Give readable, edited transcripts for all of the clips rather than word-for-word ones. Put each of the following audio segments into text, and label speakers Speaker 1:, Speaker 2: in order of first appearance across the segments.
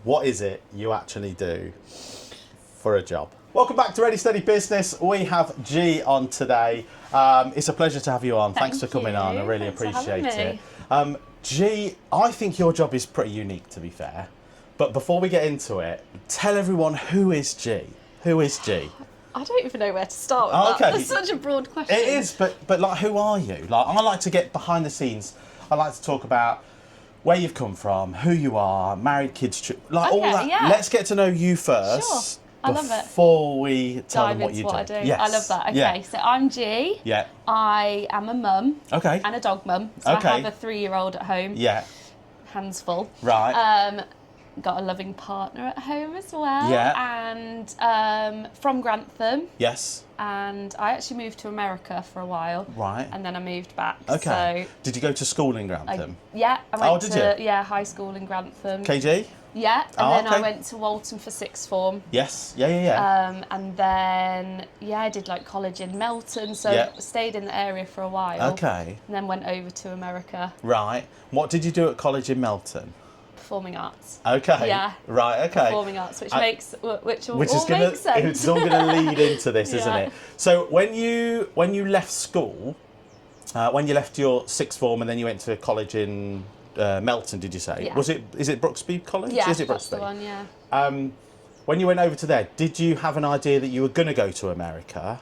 Speaker 1: what is it you actually do for a job? Welcome back to Ready Steady Business. We have Gee on today. It's a pleasure to have you on. Thanks for coming on. I really appreciate it. Gee, I think your job is pretty unique, to be fair. But before we get into it, tell everyone, who is Gee? Who is Gee?
Speaker 2: I don't even know where to start with that. That's such a broad question.
Speaker 1: It is, but like, who are you? Like, I like to get behind the scenes. I like to talk about where you've come from, who you are, married, kids, like all that. Yeah. Let's get to know you first.
Speaker 2: Sure. I love it.
Speaker 1: Before we tell them what you do.
Speaker 2: I do. Yes. I love that. Okay, so I'm Gee.
Speaker 1: Yeah.
Speaker 2: I am a mum.
Speaker 1: Okay.
Speaker 2: And a dog mum. So I have a 3-year-old at home.
Speaker 1: Yeah.
Speaker 2: Hands full.
Speaker 1: Right.
Speaker 2: Got a loving partner at home as well.
Speaker 1: Yeah.
Speaker 2: And from Grantham.
Speaker 1: Yes.
Speaker 2: And I actually moved to America for a while.
Speaker 1: Right.
Speaker 2: And then I moved back.
Speaker 1: Okay.
Speaker 2: So
Speaker 1: did you go to school in Grantham?
Speaker 2: I went to high school in Grantham.
Speaker 1: KG?
Speaker 2: Yeah, and then I went to Walton for sixth form.
Speaker 1: Yes, yeah.
Speaker 2: And then, I did like college in Melton, so stayed in the area for a while.
Speaker 1: Okay.
Speaker 2: And then went over to America.
Speaker 1: Right. What did you do at college in Melton?
Speaker 2: Performing arts.
Speaker 1: Okay.
Speaker 2: Yeah.
Speaker 1: Right, okay.
Speaker 2: Makes sense.
Speaker 1: It's all going to lead into this, isn't it? So when you left school, when you left your sixth form and then you went to college in Melton, did you say?
Speaker 2: Yeah.
Speaker 1: Is it Brooksby College?
Speaker 2: Yeah,
Speaker 1: is it
Speaker 2: that's
Speaker 1: Brooksby?
Speaker 2: the one, yeah.
Speaker 1: When you went over to there, did you have an idea that you were going to go to America?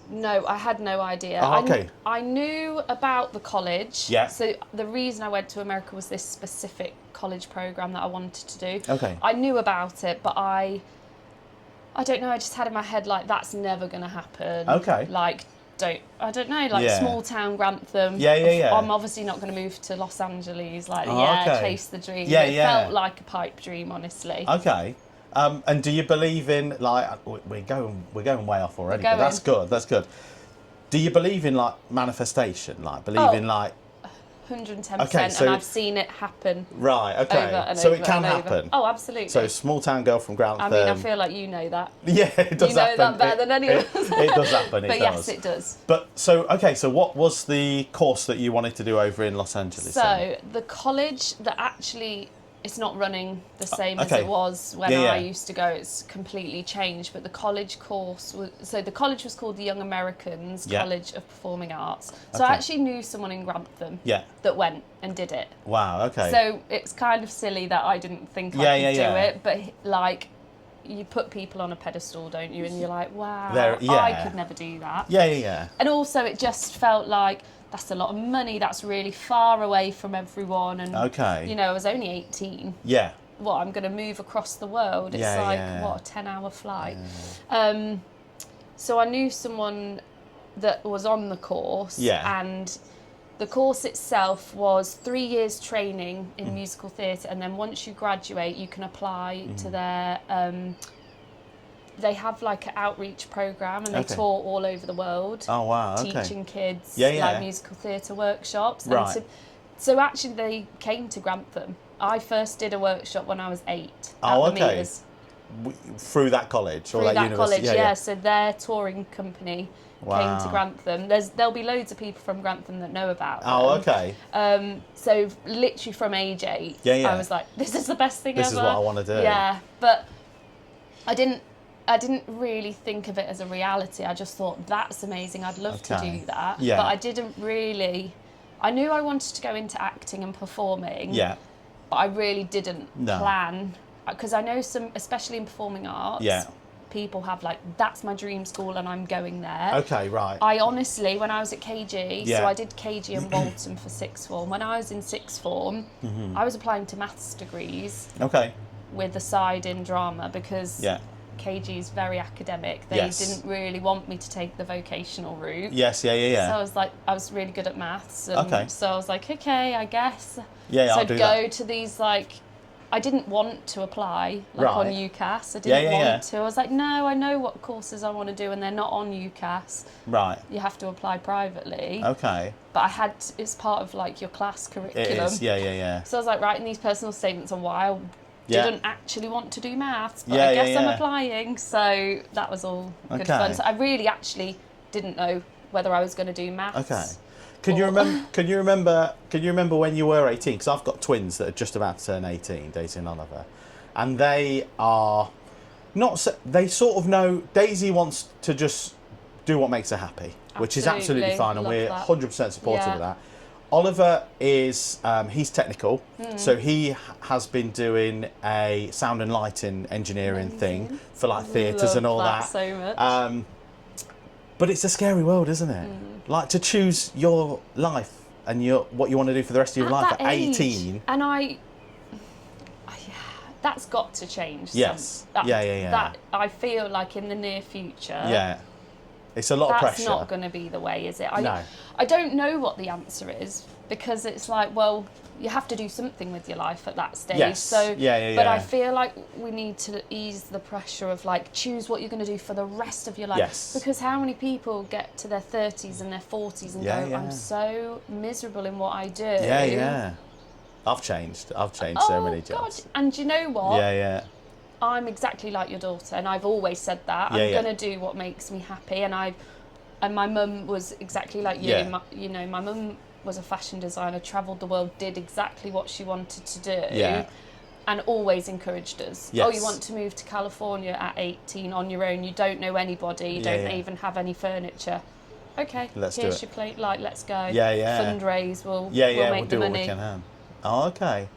Speaker 2: No, I had no idea.
Speaker 1: Oh, okay.
Speaker 2: I knew about the college.
Speaker 1: Yeah.
Speaker 2: So the reason I went to America was this specific college program that I wanted to do.
Speaker 1: Okay.
Speaker 2: I knew about it, but I don't know, I just had in my head like that's never going to happen.
Speaker 1: Okay.
Speaker 2: Like I don't know, like small town Grantham.
Speaker 1: Yeah.
Speaker 2: I'm obviously not going to move to Los Angeles. Like, chase the dream.
Speaker 1: Yeah,
Speaker 2: it felt like a pipe dream, honestly.
Speaker 1: Okay. And do you believe in, like, we're going way off already, but that's good. Do you believe in, like, manifestation? Like, believe in, like...
Speaker 2: 110%,
Speaker 1: okay, so,
Speaker 2: and I've seen it happen.
Speaker 1: Right, okay.
Speaker 2: Over and
Speaker 1: so
Speaker 2: over
Speaker 1: it can
Speaker 2: and
Speaker 1: happen?
Speaker 2: Over. Oh, absolutely.
Speaker 1: So small town girl from Grantham...
Speaker 2: I mean, I feel like you know that.
Speaker 1: Yeah, it does happen.
Speaker 2: You know that better than anyone.
Speaker 1: It does happen,
Speaker 2: But yes, it does.
Speaker 1: But, so what was the course that you wanted to do over in Los Angeles?
Speaker 2: So, the college that actually... It's not running the same as it was when I used to go. It's completely changed. But the college course the college was called the Young Americans College of Performing Arts. So I actually knew someone in Grantham that went and did it.
Speaker 1: Wow, okay.
Speaker 2: So it's kind of silly that I didn't think I could do it. But like, you put people on a pedestal, don't you? And you're like, wow, I could never do that.
Speaker 1: Yeah.
Speaker 2: And also it just felt like, that's a lot of money, that's really far away from everyone, and I was only 18.
Speaker 1: Yeah.
Speaker 2: What, I'm going to move across the world? It's what, a 10-hour flight?
Speaker 1: Yeah.
Speaker 2: So I knew someone that was on the course, and the course itself was 3 years training in musical theatre, and then once you graduate, you can apply to their... they have like an outreach program, and they tour all over the world.
Speaker 1: Oh wow!
Speaker 2: Teaching kids like musical theatre workshops.
Speaker 1: Right.
Speaker 2: And so actually, they came to Grantham. I first did a workshop when I was 8.
Speaker 1: Oh,
Speaker 2: at the Meters.
Speaker 1: Through that college or
Speaker 2: that
Speaker 1: university?
Speaker 2: College, yeah. So their touring company came to Grantham. There'll be loads of people from Grantham that know about them.
Speaker 1: Oh, okay.
Speaker 2: So literally from age 8, I was like, this is the best thing ever.
Speaker 1: This is what I want to do.
Speaker 2: Yeah, but I didn't really think of it as a reality. I just thought, that's amazing, I'd love to do that.
Speaker 1: Yeah.
Speaker 2: But I didn't really... I knew I wanted to go into acting and performing.
Speaker 1: Yeah.
Speaker 2: But I really didn't plan. Because I know some, especially in performing arts, people have like, that's my dream school and I'm going there.
Speaker 1: Okay, right.
Speaker 2: I honestly, when I was at KG, so I did KG and Walton for sixth form. When I was in sixth form, I was applying to maths degrees.
Speaker 1: Okay.
Speaker 2: With a side in drama, because... KG is very academic. They didn't really want me to take the vocational route.
Speaker 1: Yes, yeah.
Speaker 2: So I was really good at maths. And so I was like, okay, I guess.
Speaker 1: Yeah,
Speaker 2: so
Speaker 1: I'll do
Speaker 2: I'd go to these, like, I didn't want to apply on UCAS. I didn't want to. I was like, no, I know what courses I want to do, and they're not on UCAS.
Speaker 1: Right.
Speaker 2: You have to apply privately.
Speaker 1: Okay.
Speaker 2: But it's part of like your class curriculum.
Speaker 1: It is, yeah.
Speaker 2: So I was like writing these personal statements on why I didn't actually want to do maths, but I guess I'm applying. So that was all good fun. So I really actually didn't know whether I was going to do maths.
Speaker 1: Okay. Can you remember when you were 18? Because I've got twins that are just about to turn 18, Daisy and Oliver. and they are not. They sort of know Daisy wants to just do what makes her happy, which is absolutely fine, and we're 100% supportive of that. Oliver is he's technical, so he has been doing a sound and lighting engineering thing for like theatres and all that.
Speaker 2: So much.
Speaker 1: But it's a scary world, isn't it? Like to choose your life and what you want to do for the rest of your life at 18.
Speaker 2: And that's got to change.
Speaker 1: Yes.
Speaker 2: That I feel like in the near future.
Speaker 1: Yeah. It's a lot of pressure.
Speaker 2: That's not going to be the way, is it?
Speaker 1: No.
Speaker 2: I don't know what the answer is, because it's like, well, you have to do something with your life at that stage.
Speaker 1: Yes.
Speaker 2: So,
Speaker 1: yeah.
Speaker 2: But I feel like we need to ease the pressure of like, choose what you're going to do for the rest of your life.
Speaker 1: Yes.
Speaker 2: Because how many people get to their 30s and their 40s and go, I'm so miserable in what I do.
Speaker 1: Yeah. I've changed so many jobs.
Speaker 2: God. And you know what?
Speaker 1: Yeah.
Speaker 2: I'm exactly like your daughter, and I've always said that. I'm going to do what makes me happy. And my mum was exactly like you.
Speaker 1: Yeah.
Speaker 2: My mum was a fashion designer, travelled the world, did exactly what she wanted to do.
Speaker 1: Yeah.
Speaker 2: And always encouraged us.
Speaker 1: Yes.
Speaker 2: Oh, you want to move to California at 18 on your own, you don't know anybody, you don't even have any furniture. Okay, here's your plate, like, let's go.
Speaker 1: Yeah.
Speaker 2: Fundraise, we'll
Speaker 1: we'll
Speaker 2: make the
Speaker 1: do
Speaker 2: money.
Speaker 1: what we can. Oh, okay.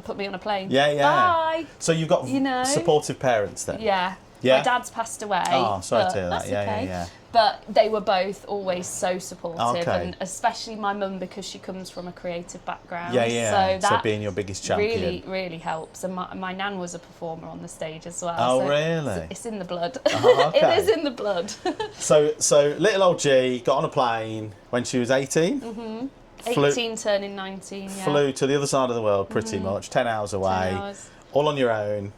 Speaker 2: Put me on a plane.
Speaker 1: Yeah.
Speaker 2: Bye.
Speaker 1: So you've got supportive parents then?
Speaker 2: Yeah. My dad's passed away.
Speaker 1: Oh, sorry to hear that.
Speaker 2: That's okay.
Speaker 1: Yeah.
Speaker 2: But they were both always so supportive,
Speaker 1: Okay.
Speaker 2: and especially my mum, because she comes from a creative background.
Speaker 1: Yeah.
Speaker 2: So that
Speaker 1: being your biggest champion
Speaker 2: really helps. And my nan was a performer on the stage as well.
Speaker 1: Oh,
Speaker 2: so
Speaker 1: really?
Speaker 2: It's in the blood.
Speaker 1: Oh, okay.
Speaker 2: It is in the blood.
Speaker 1: So little old G got on a plane when she was 18. Mm-hmm.
Speaker 2: 18 turning 19. Yeah.
Speaker 1: Flew to the other side of the world, pretty much 10 hours away,
Speaker 2: 10 hours.
Speaker 1: all on your own.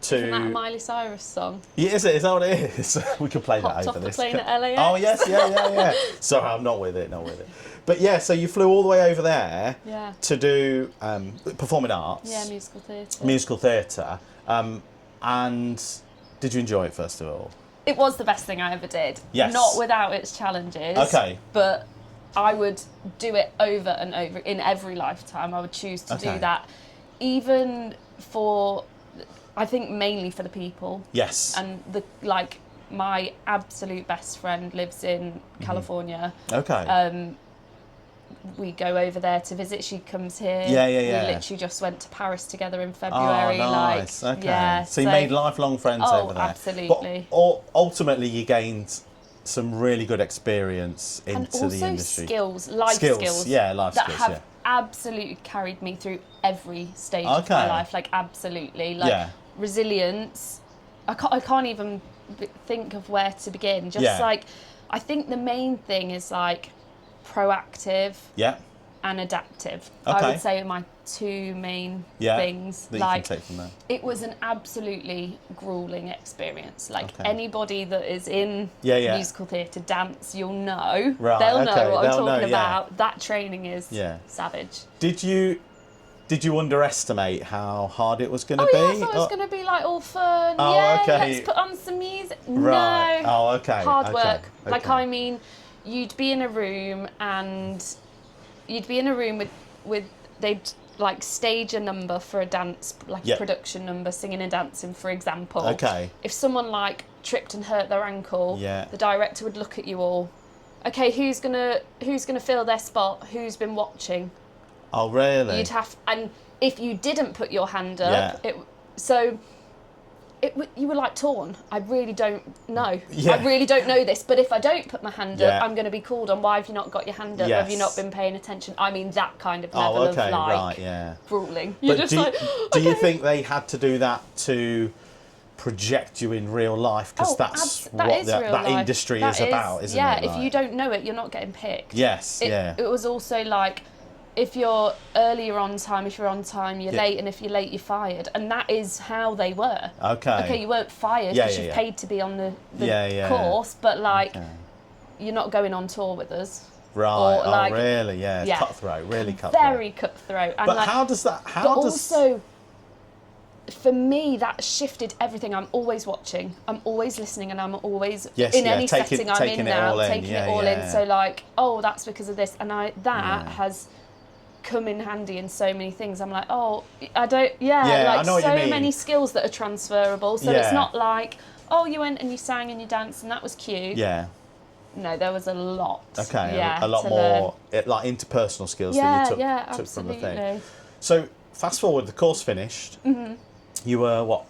Speaker 2: Isn't that a Miley Cyrus song?
Speaker 1: Yeah, is it? Is that what it is? We could play
Speaker 2: Hopped
Speaker 1: that
Speaker 2: off
Speaker 1: over
Speaker 2: the
Speaker 1: this.
Speaker 2: plane at LAX.
Speaker 1: Oh yes, yeah. Sorry, I'm not with it. But yeah, so you flew all the way over there to do performing arts.
Speaker 2: Yeah, musical theatre.
Speaker 1: Musical theatre. And did you enjoy it first of all?
Speaker 2: It was the best thing I ever did.
Speaker 1: Yes.
Speaker 2: Not without its challenges.
Speaker 1: Okay.
Speaker 2: But I would do it over and over in every lifetime. I would choose to do that, even for, I think mainly for the people.
Speaker 1: Yes.
Speaker 2: And my absolute best friend lives in California.
Speaker 1: Okay.
Speaker 2: We go over there to visit. She comes here.
Speaker 1: Yeah.
Speaker 2: We literally just went to Paris together in February.
Speaker 1: Oh, nice. Okay.
Speaker 2: Yeah,
Speaker 1: so you made lifelong friends over there.
Speaker 2: Absolutely.
Speaker 1: But ultimately, you gained some really good experience into the industry.
Speaker 2: And also life skills.
Speaker 1: Yeah, life skills.
Speaker 2: That have absolutely carried me through every stage of my life. Like, absolutely. Like, resilience. I can't even think of where to begin. Just like, I think the main thing is like proactive and adaptive.
Speaker 1: Okay.
Speaker 2: I would say are my two main things.
Speaker 1: That
Speaker 2: like,
Speaker 1: you can take from there.
Speaker 2: It was an absolutely grueling experience. Like, anybody that is in musical theatre, dance, you'll know.
Speaker 1: Right,
Speaker 2: They'll know what I'm talking about.
Speaker 1: Yeah.
Speaker 2: That training is savage.
Speaker 1: Did you underestimate how hard it was going to be?
Speaker 2: I thought it was going to be like all fun. Let's put on some music.
Speaker 1: Right.
Speaker 2: No.
Speaker 1: Oh, okay.
Speaker 2: Hard work. Okay. Like, I mean, you'd be in a room with they'd like stage a number for a dance, like a production number, singing and dancing, for example.
Speaker 1: Okay.
Speaker 2: If someone like tripped and hurt their ankle, the director would look at you all. Okay, who's gonna fill their spot? Who's been watching?
Speaker 1: Oh, really?
Speaker 2: And if you didn't put your hand up, you were like torn. I really don't know.
Speaker 1: Yeah.
Speaker 2: I really don't know this. But if I don't put my hand up, I'm going to be called on. Why have you not got your hand up?
Speaker 1: Yes.
Speaker 2: Have you not been paying attention? I mean, that kind of level of like grueling.
Speaker 1: But do you think they had to do that to project you in real life? Because that's what that industry is about, isn't it?
Speaker 2: Yeah, if you don't know it, you're not getting picked.
Speaker 1: Yes,
Speaker 2: It was also like, if you're early, you're on time. If you're on time, you're late. And if you're late, you're fired. And that is how they were. Okay, you weren't fired because you've paid to be on the course, but like, you're not going on tour with us.
Speaker 1: Right. Really? Yeah. Cutthroat. Really cutthroat.
Speaker 2: Very cutthroat. And
Speaker 1: but how does that?
Speaker 2: Also, for me, that shifted everything. I'm always watching. I'm always listening, and I'm always in any setting I'm in now, taking it all in. So like, oh, that's because of this, and has come in handy in so many things. I'm like, oh, I don't, like
Speaker 1: I know
Speaker 2: so
Speaker 1: what you mean.
Speaker 2: many skills that are transferable. So it's not like, oh, you went and you sang and you danced and that was cute.
Speaker 1: Yeah.
Speaker 2: No, there was a lot.
Speaker 1: Okay,
Speaker 2: yeah,
Speaker 1: a lot more like interpersonal skills that you took from the thing. So fast forward, the course finished. You were what,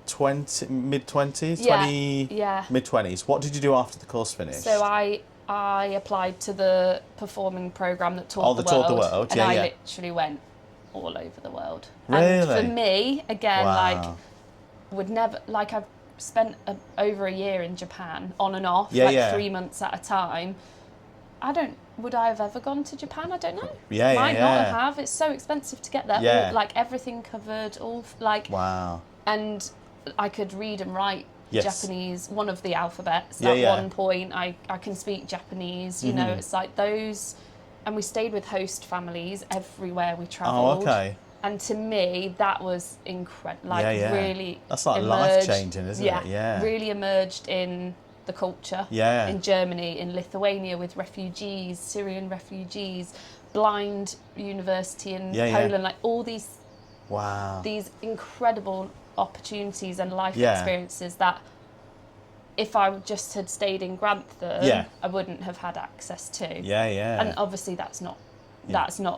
Speaker 1: 20, mid-20s? Mid-20s. What did you do after the course finished?
Speaker 2: So I applied to the performing programme that toured the world.
Speaker 1: Toured the world,
Speaker 2: and I literally went all over the world.
Speaker 1: Really?
Speaker 2: And for me, again,
Speaker 1: Wow.
Speaker 2: I've spent over a year in Japan, on and off, 3 months at a time. Would I have ever gone to Japan? I don't know. Might not have. It's so expensive to get there.
Speaker 1: Yeah.
Speaker 2: All, everything covered,
Speaker 1: Wow.
Speaker 2: And I could read and write Japanese, one of the alphabets.
Speaker 1: Yeah,
Speaker 2: At one point, I can speak Japanese, you know, it's like those. And we stayed with host families everywhere we travelled.
Speaker 1: Oh, okay.
Speaker 2: And to me, that was incredible. Really.
Speaker 1: That's like life-changing, isn't it?
Speaker 2: Yeah. Really emerged in the culture.
Speaker 1: Yeah.
Speaker 2: In Germany, in Lithuania with refugees, Syrian refugees, blind university in Poland, like all these.
Speaker 1: Wow.
Speaker 2: These incredible opportunities and life experiences that if I just had stayed in Grantham, I wouldn't have had access to. And obviously that's not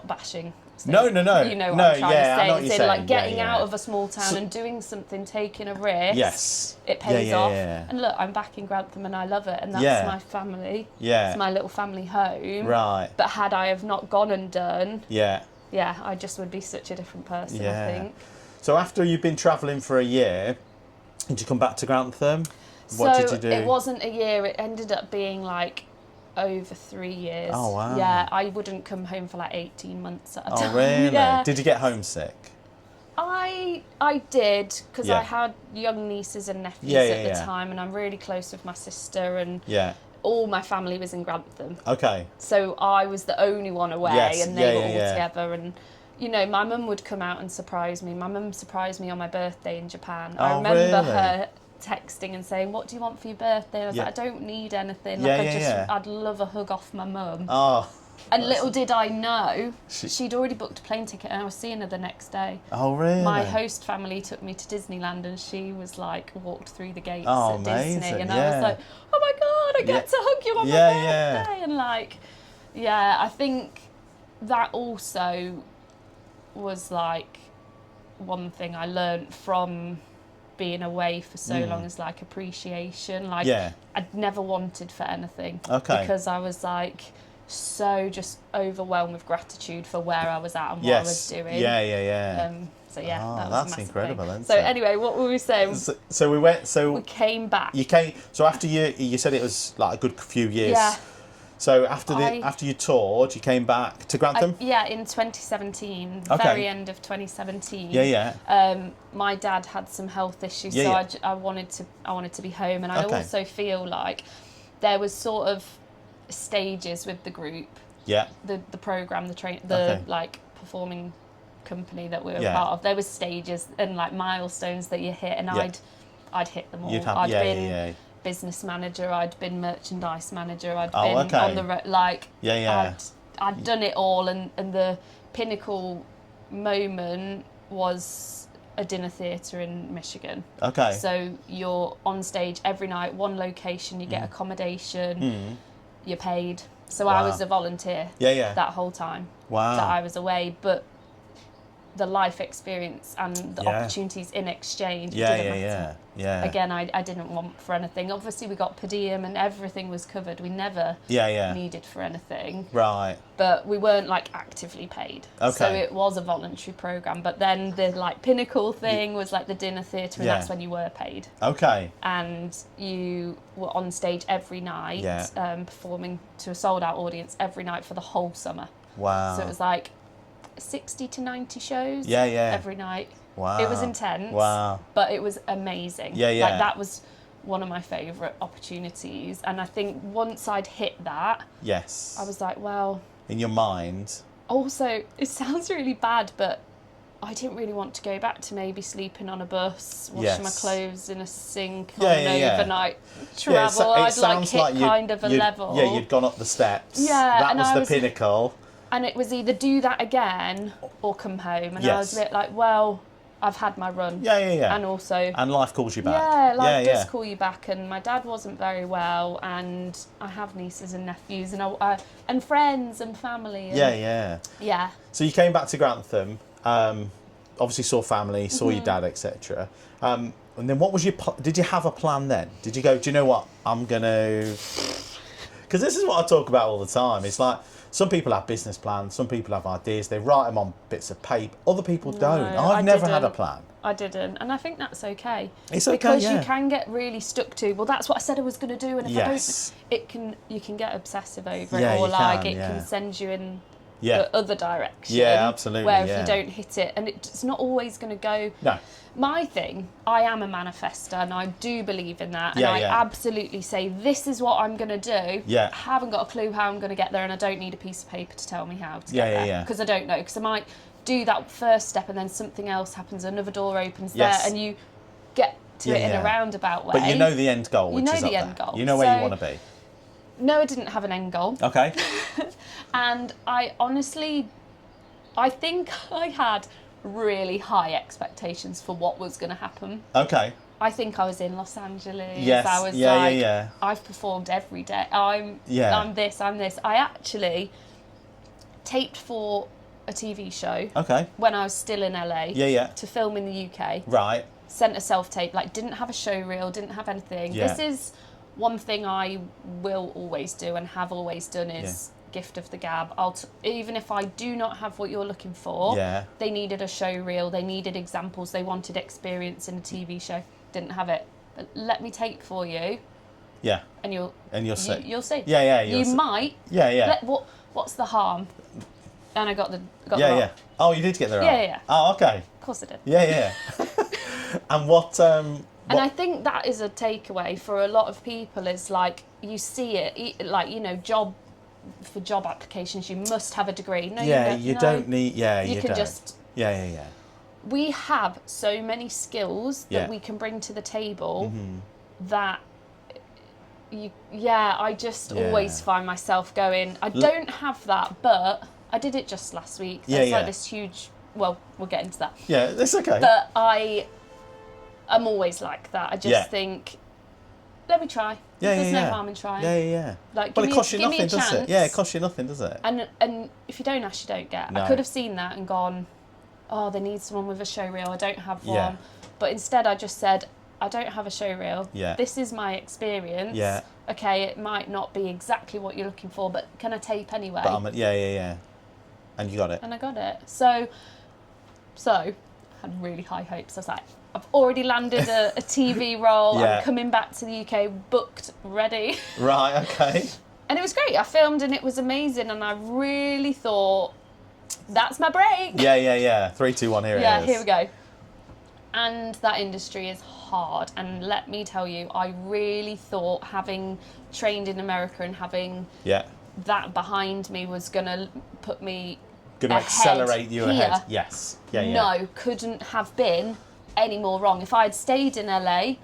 Speaker 2: bashing. So,
Speaker 1: No.
Speaker 2: You know what I'm trying to say.
Speaker 1: I know what you're saying.
Speaker 2: Like getting out of a small town and doing something, taking a risk.
Speaker 1: Yes.
Speaker 2: It pays off. And look, I'm back in Grantham and I love it, and that's my family.
Speaker 1: Yeah.
Speaker 2: It's my little family home.
Speaker 1: Right.
Speaker 2: But had I have not gone and done, I just would be such a different person, I think.
Speaker 1: So after you've been travelling for a year, did you come back to Grantham? What did you do?
Speaker 2: It wasn't a year, it ended up being over 3 years.
Speaker 1: Oh, wow.
Speaker 2: Yeah, I wouldn't come home for 18 months at a time.
Speaker 1: Oh, really?
Speaker 2: Yeah.
Speaker 1: Did you get homesick?
Speaker 2: I did, because I had young nieces and nephews at the time, and I'm really close with my sister, and all my family was in Grantham.
Speaker 1: Okay.
Speaker 2: So I was the only one away, and they were all together, and you know, my mum would come out and surprise me. My mum surprised me on my birthday in Japan. I remember her texting and saying, "What do you want for your birthday?" I was like, "I don't need anything. I'd love a hug off my mum."
Speaker 1: Oh.
Speaker 2: And little did I know, she'd already booked a plane ticket, and I was seeing her the next day.
Speaker 1: Oh, really?
Speaker 2: My host family took me to Disneyland, and she was walked through the gates
Speaker 1: at
Speaker 2: Disney, and I was like, "Oh my God, I get to hug you on my birthday!" And I think that also was one thing I learned from being away for so long is appreciation. I'd never wanted for anything.
Speaker 1: Okay.
Speaker 2: Because I was so just overwhelmed with gratitude for where I was at and what I was doing.
Speaker 1: That's incredible, isn't it?
Speaker 2: So anyway, what were we saying?
Speaker 1: So we went. So
Speaker 2: we came back.
Speaker 1: You came. So after you said it was a good few years.
Speaker 2: Yeah.
Speaker 1: So after you toured, you came back to Grantham?
Speaker 2: In 2017, very end of 2017. My dad had some health issues, so I wanted to be home, and I also feel like there was sort of stages with the group. Yeah. The program, the performing company that we were part of. There was stages and milestones that you hit, and I'd hit them all. I'd been business manager, I'd been merchandise manager, I'd been on the I'd done it all, and the pinnacle moment was a dinner theatre in Michigan. Okay. So you're on stage every night, one location, you get accommodation, you're paid. So I was a volunteer that whole time that I was away, but the life experience and the opportunities in exchange didn't matter. Again, I didn't want for anything. Obviously, we got per diem and everything was covered. We never needed for anything. Right. But we weren't actively paid. Okay. So it was a voluntary program. But then the pinnacle thing was the dinner theatre, and that's when you were paid. Okay. And you were on stage every night, performing to a sold out audience every night for the whole summer. Wow. So it was 60 to 90 shows every night. Wow. It was intense, but it was amazing. That was one of my favourite opportunities. And I think once I'd hit that, I was well...
Speaker 1: In your mind?
Speaker 2: Also, it sounds really bad, but I didn't really want to go back to maybe sleeping on a bus, washing my clothes in a sink on an overnight travel. I'd hit kind of a level.
Speaker 1: Yeah, you'd gone up the steps.
Speaker 2: Yeah.
Speaker 1: That was the pinnacle.
Speaker 2: And it was either do that again or come home. And
Speaker 1: yes.
Speaker 2: I was a bit like, well, I've had my run.
Speaker 1: Yeah.
Speaker 2: And also...
Speaker 1: And life calls you back.
Speaker 2: Yeah, life does call you back. And my dad wasn't very well. And I have nieces and nephews and friends and family. And yeah.
Speaker 1: So you came back to Grantham, obviously saw family, saw your dad, etc. And then what was did you have a plan then? Did you go, do you know what, I'm going to... Because this is what I talk about all the time. It's like, some people have business plans, some people have ideas, they write them on bits of paper, other people don't. I've never had a plan.
Speaker 2: I didn't, and I think that's okay.
Speaker 1: It's okay,
Speaker 2: because you can get really stuck to, well, that's what I said I was going to do, and if I don't, you can get obsessive over it, or it can send you in the other direction.
Speaker 1: Yeah, absolutely.
Speaker 2: Where if you don't hit it, and it's not always going to go.
Speaker 1: No.
Speaker 2: My thing, I am a manifester, and I do believe in that, and I absolutely say, this is what I'm going to do.
Speaker 1: Yeah.
Speaker 2: I haven't got a clue how I'm going to get there, and I don't need a piece of paper to tell me how to get there. Because I don't know, because I might do that first step, and then something else happens, another door opens there, and you get to it in a roundabout way.
Speaker 1: But you know the end goal, which is up there. You know the end goal. You know where you want to be.
Speaker 2: No, I didn't have an end goal.
Speaker 1: Okay.
Speaker 2: And I think I had really high expectations for what was going to happen.
Speaker 1: Okay.
Speaker 2: I think I was in Los Angeles.
Speaker 1: Yes.
Speaker 2: I was I've performed every day. I'm this. I actually taped for a TV show.
Speaker 1: Okay.
Speaker 2: When I was still in LA. To film in the UK.
Speaker 1: Right.
Speaker 2: Sent a self-tape, didn't have a show reel, didn't have anything.
Speaker 1: Yeah.
Speaker 2: This is one thing I will always do and have always done is gift of the gab. Even if I do not have what you're looking for, they needed a show reel, they needed examples, they wanted experience in a TV show. Didn't have it. But let me tape for you.
Speaker 1: Yeah.
Speaker 2: And you'll see. You'll see.
Speaker 1: Yeah.
Speaker 2: You might.
Speaker 1: Yeah.
Speaker 2: What's the harm? And I got the
Speaker 1: Yeah. Oh, you did get the right.
Speaker 2: Yeah.
Speaker 1: Oh, okay.
Speaker 2: Of course I did.
Speaker 1: Yeah. And what?
Speaker 2: And I think that is a takeaway for a lot of people is you see it, job applications, you must have a degree. No, you don't need. Yeah, you can just.
Speaker 1: Yeah.
Speaker 2: We have so many skills that we can bring to the table that I just always find myself going, I don't have that, but I did it just last week. There's this huge, well, we'll get into that.
Speaker 1: Yeah, that's okay.
Speaker 2: But I'm always like that. I just think, let me try. There's no harm in trying.
Speaker 1: Yeah. It costs you nothing, does it? Yeah, it costs you nothing, does it?
Speaker 2: And if you don't ask, you don't get. No. I could have seen that and gone, oh, they need someone with a show reel. I don't have one. Yeah. But instead I just said, I don't have a show reel. Yeah. This is my experience. Yeah. Okay, it might not be exactly what you're looking for, but can I tape anyway?
Speaker 1: But yeah. And you got it.
Speaker 2: And I got it. So I had really high hopes. I was like, I've already landed a TV role. I'm coming back to the UK, booked, ready.
Speaker 1: Right, okay.
Speaker 2: And it was great. I filmed and it was amazing. And I really thought, that's my break.
Speaker 1: Yeah. 3, 2, 1, here it is.
Speaker 2: Yeah, here we go. And that industry is hard. And let me tell you, I really thought having trained in America and having that behind me was going to put me
Speaker 1: going to accelerate you ahead. Yes. Yeah.
Speaker 2: No, couldn't have been any more wrong. If I'd stayed in LA,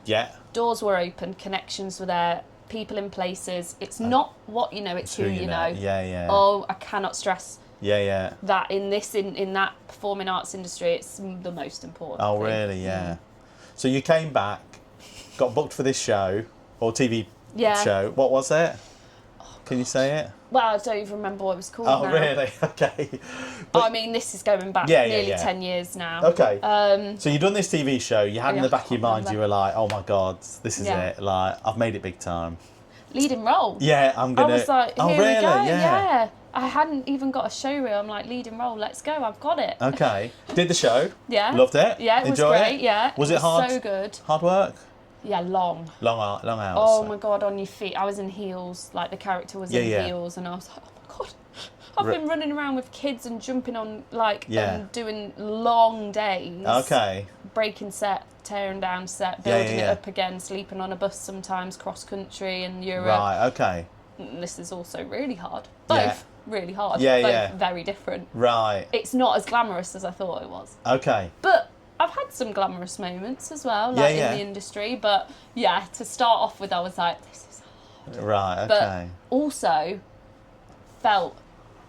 Speaker 2: doors were open, connections were there, people in places. It's not what you know, it's who you know.
Speaker 1: Yeah.
Speaker 2: Oh, I cannot stress that in that performing arts industry, it's the most important
Speaker 1: thing. Really? Yeah. So you came back, got booked for this show, or TV show. What was it? Can you say it?
Speaker 2: Well, I don't even remember what it was called
Speaker 1: now.
Speaker 2: Oh,
Speaker 1: really? Okay.
Speaker 2: I mean, this is going back nearly 10 years now.
Speaker 1: Okay. So you've done this TV show. You had in the back of your mind, you were like, oh my God, this is it. Like, I've made it big time.
Speaker 2: Leading role.
Speaker 1: Yeah, I'm going to...
Speaker 2: I was like, here we go. Yeah. I hadn't even got a show reel. I'm like, leading role, let's go. I've got it.
Speaker 1: Okay. Did the show.
Speaker 2: Yeah.
Speaker 1: Loved it.
Speaker 2: Yeah, it was great. Yeah.
Speaker 1: Was it hard?
Speaker 2: So good.
Speaker 1: Hard work?
Speaker 2: Yeah, long
Speaker 1: hours.
Speaker 2: Oh my God, on your feet. I was in heels, like the character was in heels, and I was like, oh my God, I've been running around with kids and jumping on, and doing long days.
Speaker 1: Okay.
Speaker 2: Breaking set, tearing down set, building it up again, sleeping on a bus sometimes, cross country in Europe.
Speaker 1: Right, okay.
Speaker 2: And this is also really hard. Both really hard. Both very different.
Speaker 1: Right.
Speaker 2: It's not as glamorous as I thought it was.
Speaker 1: Okay.
Speaker 2: But I've had some glamorous moments as well, in the industry. But to start off with, I was like, this is hard.
Speaker 1: Right, okay.
Speaker 2: But also felt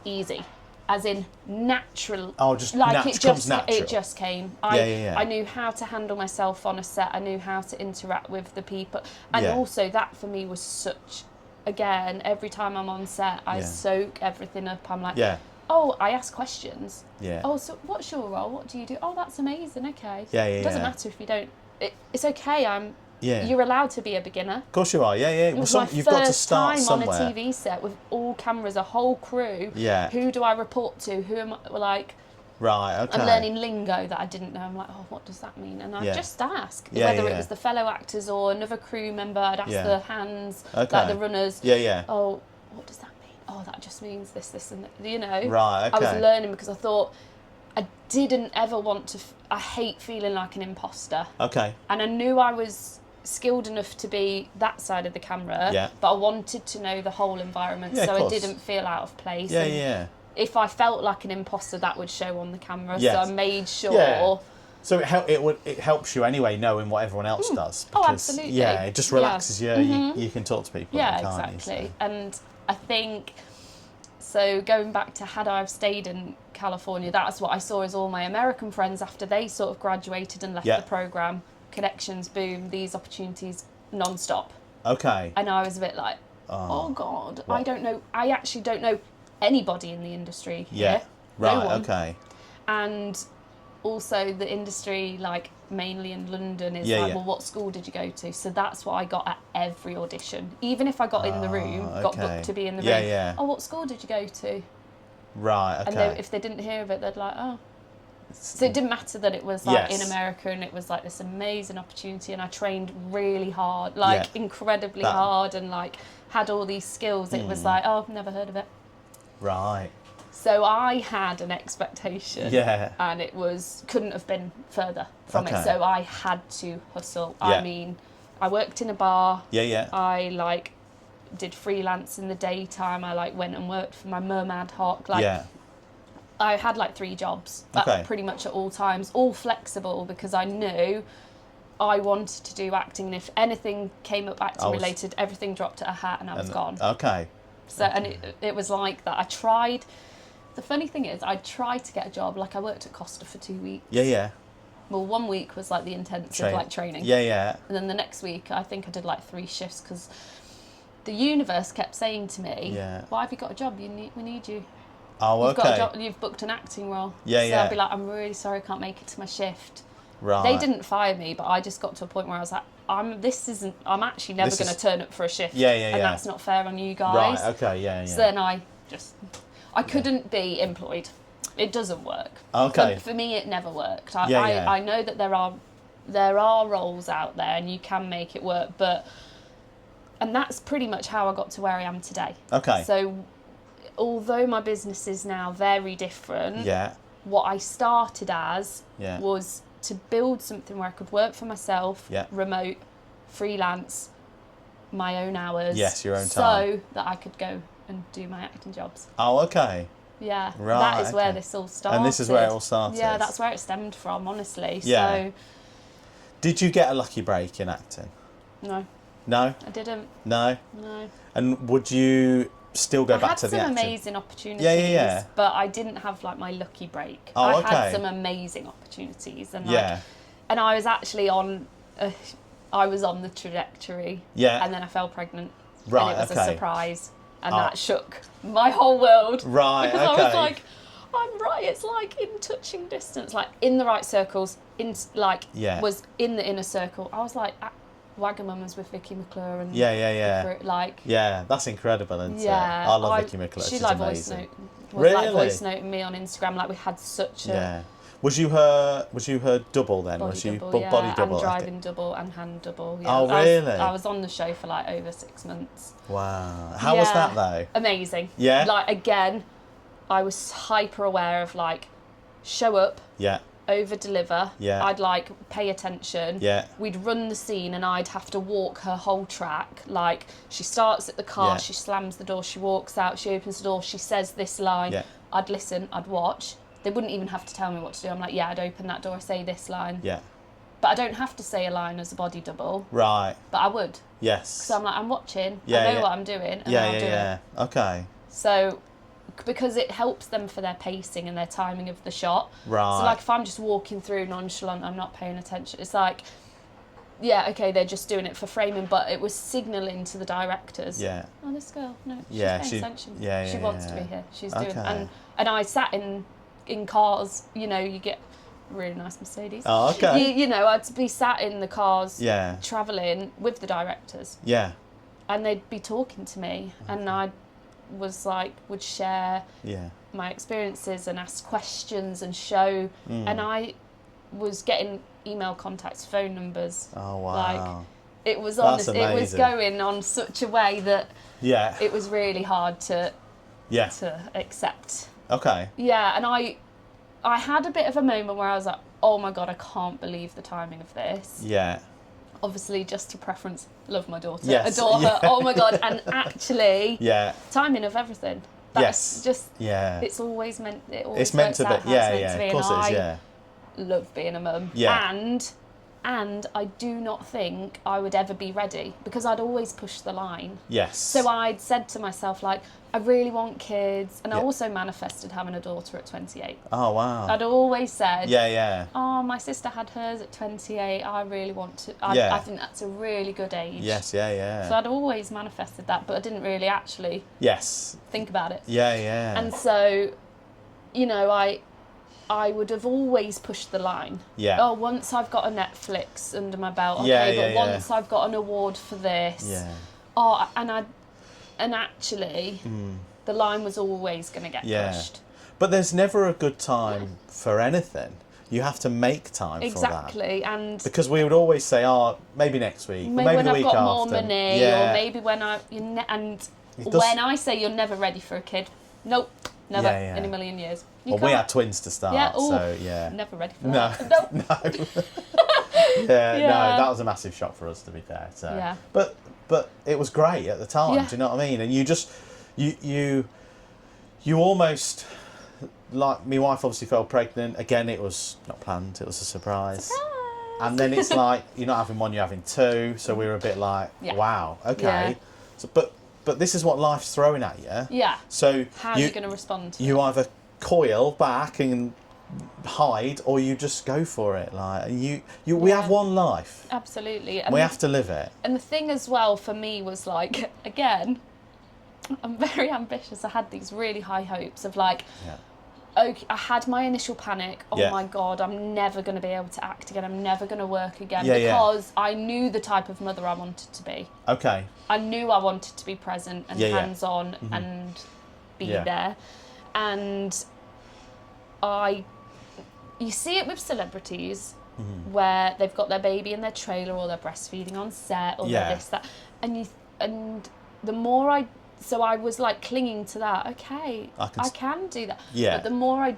Speaker 2: easy. as in natural.
Speaker 1: Oh, just like it just natural.
Speaker 2: It just came. I knew how to handle myself on a set. I knew how to interact with the people, and also that for me was such. Again, every time I'm on set, I soak everything up. I'm like, oh, I ask questions.
Speaker 1: Yeah.
Speaker 2: Oh, so what's your role? What do you do? Oh, that's amazing. Okay.
Speaker 1: It
Speaker 2: doesn't matter if you don't. It's okay.
Speaker 1: Yeah.
Speaker 2: You're allowed to be a beginner.
Speaker 1: Of course you are. Yeah.
Speaker 2: It was my
Speaker 1: you've
Speaker 2: first
Speaker 1: got to start
Speaker 2: time
Speaker 1: somewhere.
Speaker 2: on a TV set with all cameras, a whole crew.
Speaker 1: Yeah.
Speaker 2: Who do I report to? Who am I like?
Speaker 1: Right. Okay.
Speaker 2: I'm learning lingo that I didn't know. I'm like, oh, what does that mean? And I just ask whether it was the fellow actors or another crew member. I'd ask the hands, like the runners.
Speaker 1: Yeah.
Speaker 2: Oh, what does that mean? Oh, that just means this, and that, you know.
Speaker 1: Right. Okay.
Speaker 2: I was learning because I thought I didn't ever want to. I hate feeling like an imposter.
Speaker 1: Okay.
Speaker 2: And I knew I was skilled enough to be that side of the camera, but I wanted to know the whole environment, so I didn't feel out of place.
Speaker 1: Yeah.
Speaker 2: If I felt like an imposter, that would show on the camera.
Speaker 1: Yes.
Speaker 2: So I made sure.
Speaker 1: Yeah. So it helps you anyway, knowing what everyone else does. Because,
Speaker 2: absolutely.
Speaker 1: Yeah, it just relaxes you. You can talk to people.
Speaker 2: Yeah,
Speaker 1: can't
Speaker 2: exactly.
Speaker 1: You, so.
Speaker 2: And I think so. Going back to had I have stayed in California, that's what I saw as all my American friends after they sort of graduated and left the program. Connections, boom, these opportunities non-stop.
Speaker 1: Okay.
Speaker 2: And I was a bit like, oh God, what? I don't know. I actually don't know anybody in the industry here.
Speaker 1: Right,
Speaker 2: no one.
Speaker 1: Okay.
Speaker 2: And also the industry, like mainly in London, is well, what school did you go to? So that's what I got at every audition. Even if I got in the room, got booked to be in the room. Oh, what school did you go to?
Speaker 1: Right, okay.
Speaker 2: And if they didn't hear of it, they'd like, oh. So it didn't matter that it was like in America and it was like this amazing opportunity, and I trained really hard, like incredibly hard, and like had all these skills. It was like, oh, I've never heard of it.
Speaker 1: Right.
Speaker 2: So I had an expectation, and it couldn't have been further from it. So I had to hustle. I mean, I worked in a bar. I like did freelance in the daytime. I like went and worked for my mum ad hoc. I had like 3 jobs pretty much at all times, all flexible, because I knew I wanted to do acting, and if anything came up acting related, everything dropped at a hat and I was gone.
Speaker 1: Okay.
Speaker 2: So, and it was like that. I tried, the funny thing is, I tried to get a job, like I worked at Costa for 2 weeks. Well, 1 week was like the intensive like training. And then the next week, I think I did like 3 shifts, because the universe kept saying to me, why have you got a job? We need you.
Speaker 1: Oh,
Speaker 2: you've got a job, you've booked an acting role. So I'd be like, I'm really sorry, I can't make it to my shift.
Speaker 1: Right.
Speaker 2: They didn't fire me, but I just got to a point where I was like, I'm actually never going to turn up for a shift. And that's not fair on you guys.
Speaker 1: Right, okay,
Speaker 2: So then I couldn't be employed. It doesn't work.
Speaker 1: Okay.
Speaker 2: For me, it never worked. I know that there are roles out there and you can make it work, and that's pretty much how I got to where I am today.
Speaker 1: Okay.
Speaker 2: So although my business is now very different, what I started as was to build something where I could work for myself, remote, freelance, my own hours.
Speaker 1: Yes, your own time.
Speaker 2: So that I could go and do my acting jobs.
Speaker 1: Oh, okay.
Speaker 2: Yeah,
Speaker 1: right,
Speaker 2: that is where this all started.
Speaker 1: And this is where it all started.
Speaker 2: Yeah, that's where it stemmed from, honestly.
Speaker 1: Yeah.
Speaker 2: So,
Speaker 1: did you get a lucky break in acting?
Speaker 2: No.
Speaker 1: No?
Speaker 2: I didn't.
Speaker 1: No?
Speaker 2: No.
Speaker 1: And would you still go back to the acting?
Speaker 2: I had some amazing opportunities, but I didn't have like my lucky break. I had some amazing opportunities, and and I was actually on the trajectory. And then I fell pregnant.
Speaker 1: Right.
Speaker 2: And it was a surprise, and that shook my whole world.
Speaker 1: Right.
Speaker 2: Because I was like, I'm right. It's like in touching distance, like in the right circles. Was in the inner circle. I was like. Wagamama's with Vicky McClure and
Speaker 1: that's incredible, isn't it? I love Vicky McClure.
Speaker 2: She's
Speaker 1: amazing.
Speaker 2: voice noting me on Instagram. Like we had such a
Speaker 1: Was you her double then?
Speaker 2: Body double,
Speaker 1: body double,
Speaker 2: and driving double and hand double. Yeah.
Speaker 1: Oh really?
Speaker 2: I was on the show for like over 6 months.
Speaker 1: Wow. How was that though?
Speaker 2: Amazing.
Speaker 1: Yeah.
Speaker 2: Like again, I was hyper aware of like show up.
Speaker 1: Yeah.
Speaker 2: Over deliver.
Speaker 1: Yeah.
Speaker 2: I'd like pay attention.
Speaker 1: Yeah.
Speaker 2: We'd run the scene and I'd have to walk her whole track. Like she starts at the car, she slams the door, she walks out, she opens the door, she says this line.
Speaker 1: Yeah.
Speaker 2: I'd listen, I'd watch. They wouldn't even have to tell me what to do. I'm like, I'd open that door, say this line.
Speaker 1: Yeah.
Speaker 2: But I don't have to say a line as a body double.
Speaker 1: Right.
Speaker 2: But I would.
Speaker 1: Yes.
Speaker 2: So I'm like, I'm watching. I know what I'm doing, and I'll do it.
Speaker 1: Okay.
Speaker 2: So because it helps them for their pacing and their timing of the shot.
Speaker 1: Right.
Speaker 2: So like if I'm just walking through nonchalant, I'm not paying attention, it's like, yeah, okay, they're just doing it for framing, but it was signalling to the directors.
Speaker 1: Yeah.
Speaker 2: Oh, this girl, no, she's paying attention.
Speaker 1: Yeah,
Speaker 2: she wants to be here. She's doing,
Speaker 1: okay.
Speaker 2: and I sat in cars. You know, you get really nice Mercedes.
Speaker 1: Oh, okay.
Speaker 2: You know, I'd be sat in the cars,
Speaker 1: yeah,
Speaker 2: travelling with the directors.
Speaker 1: Yeah.
Speaker 2: And they'd be talking to me, and I was like, would share my experiences and ask questions and show, and I was getting email contacts, phone numbers.
Speaker 1: Oh wow!
Speaker 2: Like it was honest. It was going on such a way that it was really hard to accept.
Speaker 1: Okay.
Speaker 2: Yeah, and I had a bit of a moment where I was like, oh my God, I can't believe the timing of this.
Speaker 1: Yeah.
Speaker 2: Obviously, just to preference, love my daughter,
Speaker 1: yes.
Speaker 2: adore her. Oh my God, and actually, timing of everything. That's just it's always meant.
Speaker 1: It's meant to be. Yeah. Of course it is. Yeah.
Speaker 2: Love being a mum.
Speaker 1: Yeah.
Speaker 2: And I do not think I would ever be ready because I'd always push the line.
Speaker 1: Yes.
Speaker 2: So I'd said to myself, like, I really want kids. And I also manifested having a daughter at 28.
Speaker 1: Oh, wow.
Speaker 2: I'd always said,
Speaker 1: yeah.
Speaker 2: Oh, my sister had hers at 28. I really want to. I think that's a really good age.
Speaker 1: Yes, yeah.
Speaker 2: So I'd always manifested that, but I didn't really actually think about it.
Speaker 1: Yeah.
Speaker 2: And so, you know, I would have always pushed the line.
Speaker 1: Yeah.
Speaker 2: Oh, once I've got a Netflix under my belt, okay, but once I've got an award for this.
Speaker 1: Yeah.
Speaker 2: Oh, and actually, the line was always going to get pushed.
Speaker 1: But there's never a good time for anything. You have to make time for that.
Speaker 2: Exactly, and
Speaker 1: because we would always say, "Oh, maybe next week, maybe
Speaker 2: when
Speaker 1: the
Speaker 2: I've
Speaker 1: week
Speaker 2: got
Speaker 1: after."
Speaker 2: more money, or maybe when when I say you're never ready for a kid, nope. Never in a million years.
Speaker 1: We had twins to start, so
Speaker 2: never ready for that.
Speaker 1: No. No, that was a massive shock for us, to be fair. So. But it was great at the time. Do you know what I mean? And you just you almost, like, my wife obviously fell pregnant. Again, it was not planned. It was a surprise. And then it's like you're not having one, you're having two. So we were a bit like, wow, okay.
Speaker 2: Yeah.
Speaker 1: So, but this is what life's throwing at you.
Speaker 2: Yeah.
Speaker 1: So
Speaker 2: how are you going to respond to
Speaker 1: it? You either coil back and hide, or you just go for it. Like we have one life.
Speaker 2: Absolutely.
Speaker 1: And we have to live it.
Speaker 2: And the thing as well for me was like, again, I'm very ambitious. I had these really high hopes of like, okay, I had my initial panic. Oh my God, I'm never going to be able to act again. I'm never going to work again because I knew the type of mother I wanted to be.
Speaker 1: Okay.
Speaker 2: I knew I wanted to be present and hands-on and be there. And you see it with celebrities where they've got their baby in their trailer or they're breastfeeding on set or they're this, that. And the more so I was like clinging to that. Okay, I can do that. Yeah. But the more I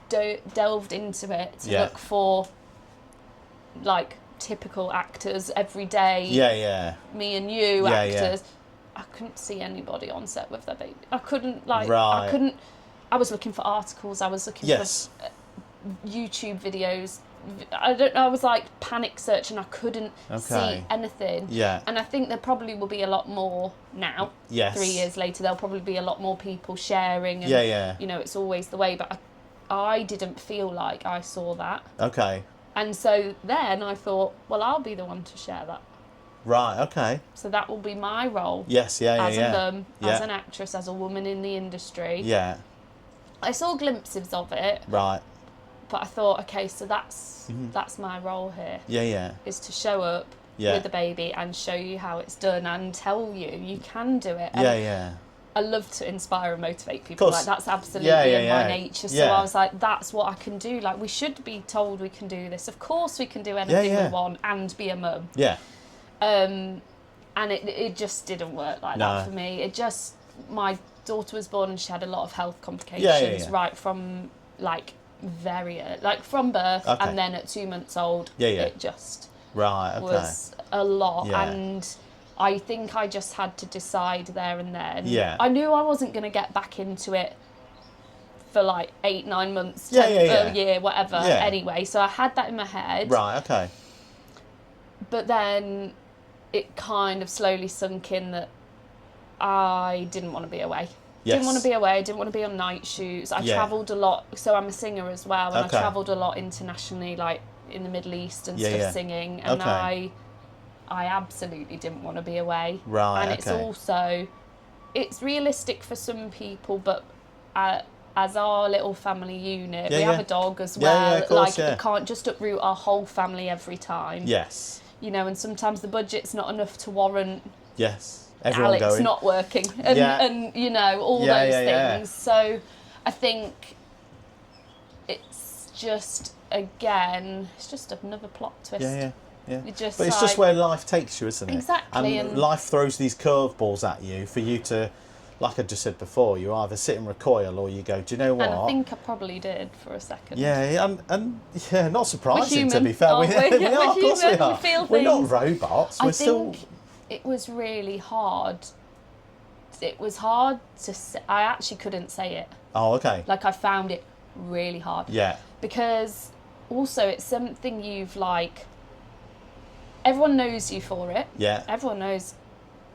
Speaker 2: delved into it to look for like typical actors, everyday. Me and you actors. I couldn't see anybody on set with their baby. I couldn't I was looking for articles. I was looking for YouTube videos. I don't know. I was like panic searching. I couldn't see anything. Yeah. And I think there probably will be a lot more now. Yes. 3 years later, there'll probably be a lot more people sharing. And, you know, it's always the way. But I didn't feel like I saw that. Okay. And so then I thought, well, I'll be the one to share that.
Speaker 1: Right. Okay.
Speaker 2: So that will be my role.
Speaker 1: Yes.
Speaker 2: As a mum, as an actress, as a woman in the industry.
Speaker 1: Yeah.
Speaker 2: I saw glimpses of it. Right. But I thought, okay, so that's my role here. Yeah. Is to show up with the baby and show you how it's done and tell you can do it. And I love to inspire and motivate people. Like that's absolutely in my nature. So I was like, that's what I can do. Like we should be told we can do this. Of course we can do anything we want and be a mum. Yeah. And it just didn't work like that for me. It just, my daughter was born and she had a lot of health complications right from like from birth and then at 2 months old it just was a lot and I think I just had to decide there and then. I knew I wasn't going to get back into it for like 8-9 months, a year, whatever anyway, so I had that in my head. Right, okay. But then it kind of slowly sunk in that I didn't want to be away.
Speaker 1: Yes.
Speaker 2: Didn't want to be away, didn't want to be on night shoots. I travelled a lot, so I'm a singer as well, and I travelled a lot internationally, like in the Middle East and stuff, singing, and I absolutely didn't want to be away.
Speaker 1: Right,
Speaker 2: and it's also, it's realistic for some people, but as our little family unit, we have a dog as well.
Speaker 1: Of course,
Speaker 2: we can't just uproot our whole family every time.
Speaker 1: Yes.
Speaker 2: You know, and sometimes the budget's not enough to warrant.
Speaker 1: Yes. Everyone
Speaker 2: Alex
Speaker 1: going.
Speaker 2: not working, and you know, all those things. Yeah. So I think it's just, again, it's just another plot twist.
Speaker 1: Yeah.
Speaker 2: But it's
Speaker 1: like, just where life takes you, isn't it?
Speaker 2: Exactly.
Speaker 1: And life throws these curveballs at you for you to, like I just said before, you either sit and recoil or you go, do you know what?
Speaker 2: And I think I probably did for a second.
Speaker 1: Yeah, and not surprising, to be fair.
Speaker 2: We're
Speaker 1: we are, of course we
Speaker 2: human.
Speaker 1: are.
Speaker 2: We feel
Speaker 1: We're not
Speaker 2: things.
Speaker 1: robots.
Speaker 2: I think it was really hard. It was hard to say. I actually couldn't say it.
Speaker 1: Oh, okay.
Speaker 2: Like, I found it really hard.
Speaker 1: Yeah.
Speaker 2: Because also it's something you've like, everyone knows you for it.
Speaker 1: Yeah.
Speaker 2: Everyone knows.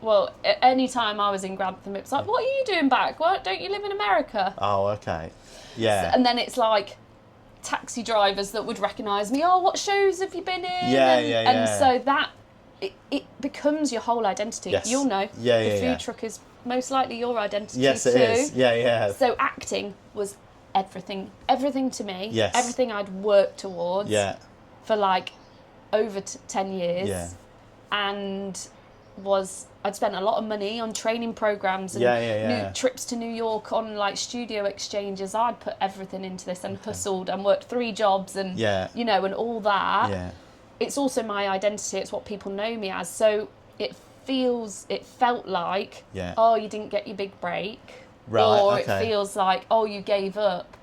Speaker 2: Well, any time I was in Grantham, it was like, what are you doing back? Well, don't you live in America?
Speaker 1: Oh, okay. Yeah.
Speaker 2: And then it's like taxi drivers that would recognise me. Oh, what shows have you been in?
Speaker 1: Yeah,
Speaker 2: And so that, it becomes your whole identity.
Speaker 1: Yes.
Speaker 2: You'll know.
Speaker 1: Yeah,
Speaker 2: the food truck is most likely your identity
Speaker 1: yes,
Speaker 2: too.
Speaker 1: Yes, it is. Yeah.
Speaker 2: So acting was everything to me.
Speaker 1: Yes.
Speaker 2: Everything I'd worked towards.
Speaker 1: Yeah.
Speaker 2: For like over 10 years.
Speaker 1: Yeah.
Speaker 2: And I'd spent a lot of money on training programs and new trips to New York on like studio exchanges. I'd put everything into this and hustled and worked 3 jobs and you know, and all that.
Speaker 1: Yeah.
Speaker 2: It's also my identity. It's what people know me as. So it felt like, oh, you didn't get your big break.
Speaker 1: Right.
Speaker 2: Or it feels like, oh, you gave up.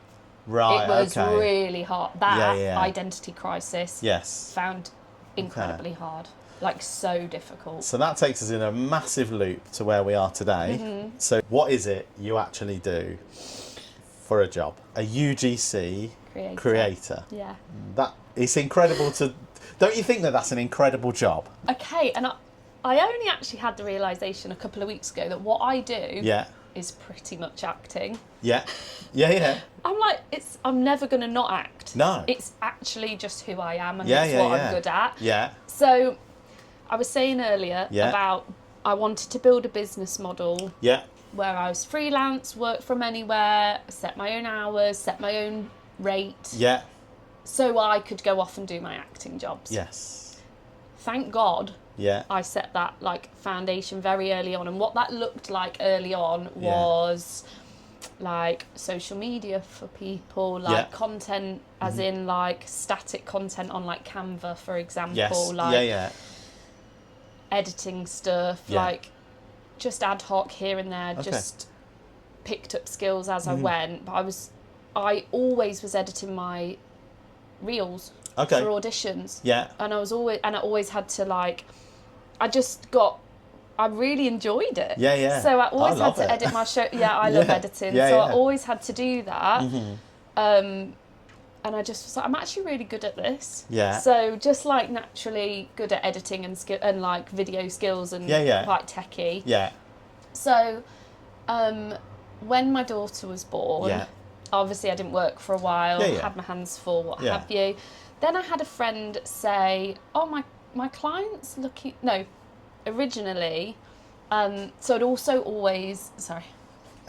Speaker 1: Right.
Speaker 2: It was really hard. That identity crisis.
Speaker 1: Yes.
Speaker 2: Found incredibly hard. Like, so difficult.
Speaker 1: So that takes us in a massive loop to where we are today. Mm-hmm. So what is it you actually do for a job? A UGC creator.
Speaker 2: Yeah.
Speaker 1: That it's incredible to. Don't you think that's an incredible job?
Speaker 2: Okay, and I only actually had the realisation a couple of weeks ago that what I do is pretty much acting.
Speaker 1: Yeah.
Speaker 2: I'm like, I'm never going to not act.
Speaker 1: No.
Speaker 2: It's actually just who I am and it's what I'm good at.
Speaker 1: Yeah.
Speaker 2: So I was saying earlier about I wanted to build a business model where I was freelance, work from anywhere, set my own hours, set my own rate.
Speaker 1: Yeah.
Speaker 2: So I could go off and do my acting jobs.
Speaker 1: Yes.
Speaker 2: Thank God.
Speaker 1: Yeah.
Speaker 2: I set that like foundation very early on, and what that looked like early on was like social media for people, like content as in like static content on like Canva, for example, like editing stuff, like just ad hoc here and there, just picked up skills as I went. But I always was editing my reels for auditions. Yeah. And I always had to like, I really enjoyed it. Yeah. So I always had to edit my show. Yeah, I love editing. So I always had to do that. And I just was like, I'm actually really good at this. Yeah. So just like naturally good at editing and like video skills and quite techie. Yeah. So when my daughter was born, obviously I didn't work for a while, had my hands full, what have you. Then I had a friend say, oh, my client's looking... No, originally... so I'd also always... Sorry.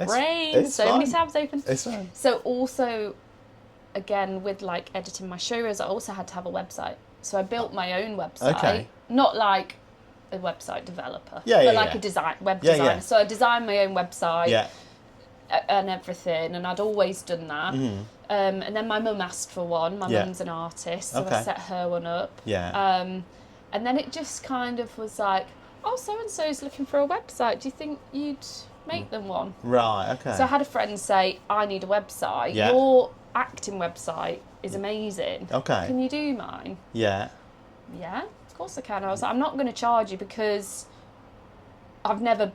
Speaker 2: Brain. So many tabs open.
Speaker 1: It's fine.
Speaker 2: So also, again, with like editing my showreels, I also had to have a website. So I built my own website. Okay. Not like a website developer. But like a web designer. So I designed my own website. Yeah. And everything, and I'd always done that. And then my mum asked for one. My mum's an artist, so I set her one up. Yeah. And then it just kind of was like, oh, so-and-so's looking for a website. Do you think you'd make them one? Right, okay. So I had a friend say, I need a website. Yeah. Your acting website is amazing. Okay. Can you do mine? Yeah. Yeah, of course I can. I was like, I'm not going to charge you because I've never...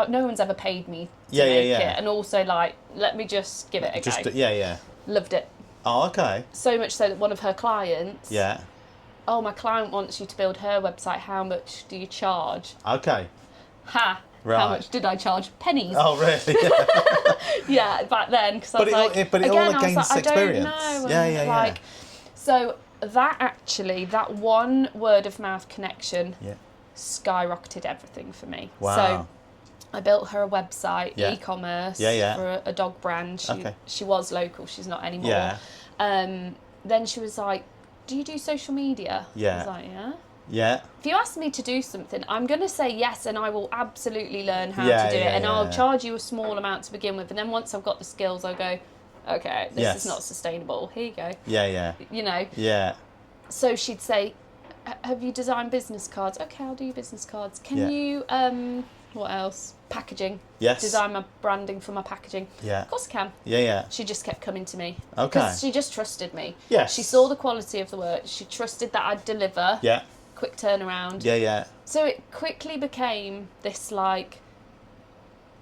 Speaker 2: no one's ever paid me to make it, and also like, let me just give it a go. Loved it.
Speaker 1: Oh, okay.
Speaker 2: So much so that one of her clients, oh, my client wants you to build her website. How much do you charge?
Speaker 1: Okay. Right.
Speaker 2: How much did I charge? Pennies.
Speaker 1: Oh, really?
Speaker 2: Yeah, back then. Cause
Speaker 1: But
Speaker 2: I was
Speaker 1: it all against experience.
Speaker 2: I don't know. Yeah. So that one word of mouth connection skyrocketed everything for me.
Speaker 1: Wow.
Speaker 2: So I built her a website, e-commerce for a dog brand. She was local, she's not anymore.
Speaker 1: Yeah.
Speaker 2: Then she was like, do you do social media?
Speaker 1: Yeah.
Speaker 2: I was like, yeah.
Speaker 1: Yeah.
Speaker 2: If you ask me to do something, I'm going to say yes, and I will absolutely learn how to do it. And I'll charge you a small amount to begin with. And then once I've got the skills, I'll go, okay, this is not sustainable. Here you go.
Speaker 1: Yeah, yeah.
Speaker 2: You know?
Speaker 1: Yeah.
Speaker 2: So she'd say, have you designed business cards? Okay, I'll do your business cards. Can you, what else? Packaging.
Speaker 1: Yes.
Speaker 2: Design my branding for my packaging.
Speaker 1: Yeah.
Speaker 2: Of course I can.
Speaker 1: Yeah, yeah.
Speaker 2: She just kept coming to me.
Speaker 1: Okay.
Speaker 2: Because she just trusted me.
Speaker 1: Yes.
Speaker 2: She saw the quality of the work. She trusted that I'd deliver.
Speaker 1: Yeah.
Speaker 2: Quick turnaround.
Speaker 1: Yeah, yeah.
Speaker 2: So it quickly became this, like,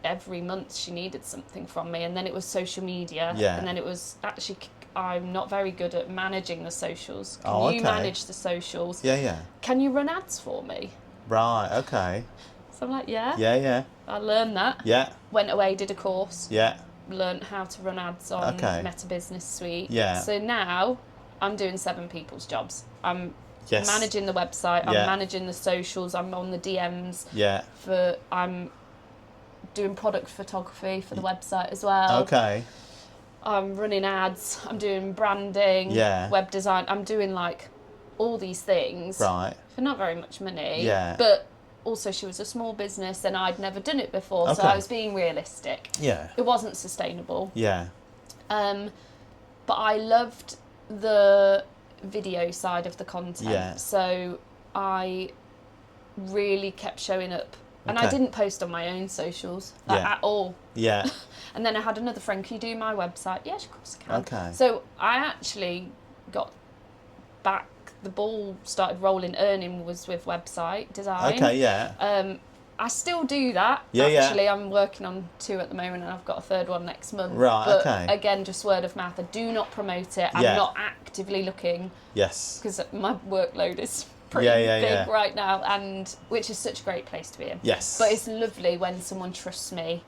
Speaker 2: every month she needed something from me, and then it was social media, and then it was actually, I'm not very good at managing the socials. Can you manage the socials?
Speaker 1: Yeah, yeah.
Speaker 2: Can you run ads for me?
Speaker 1: Right, okay.
Speaker 2: So I'm like, yeah.
Speaker 1: Yeah, yeah.
Speaker 2: I learned that.
Speaker 1: Yeah.
Speaker 2: Went away, did a course.
Speaker 1: Yeah.
Speaker 2: Learned how to run ads on Meta Business Suite.
Speaker 1: Yeah.
Speaker 2: So now I'm doing 7 people's jobs. I'm managing the website, I'm managing the socials, I'm on the DMs.
Speaker 1: Yeah.
Speaker 2: I'm doing product photography for the website as well.
Speaker 1: Okay.
Speaker 2: I'm running ads, I'm doing branding, web design. I'm doing like all these things for not very much money.
Speaker 1: Yeah.
Speaker 2: But also she was a small business and I'd never done it before, so I was being realistic.
Speaker 1: Yeah.
Speaker 2: It wasn't sustainable.
Speaker 1: Yeah.
Speaker 2: But I loved the video side of the content.
Speaker 1: Yeah.
Speaker 2: So I really kept showing up. And I didn't post on my own socials at all.
Speaker 1: Yeah.
Speaker 2: And then I had another friend, can you do my website? Yeah, of course I can.
Speaker 1: Okay.
Speaker 2: So I actually got back, the ball started rolling, earning was with website design.
Speaker 1: Okay, yeah.
Speaker 2: I still do that. Actually, I'm working on 2 at the moment and I've got a 3rd one next month.
Speaker 1: Right,
Speaker 2: but again, just word of mouth. I do not promote it. I'm not actively looking.
Speaker 1: Yes.
Speaker 2: Because my workload is pretty big right now, and which is such a great place to be in.
Speaker 1: Yes.
Speaker 2: But it's lovely when someone trusts me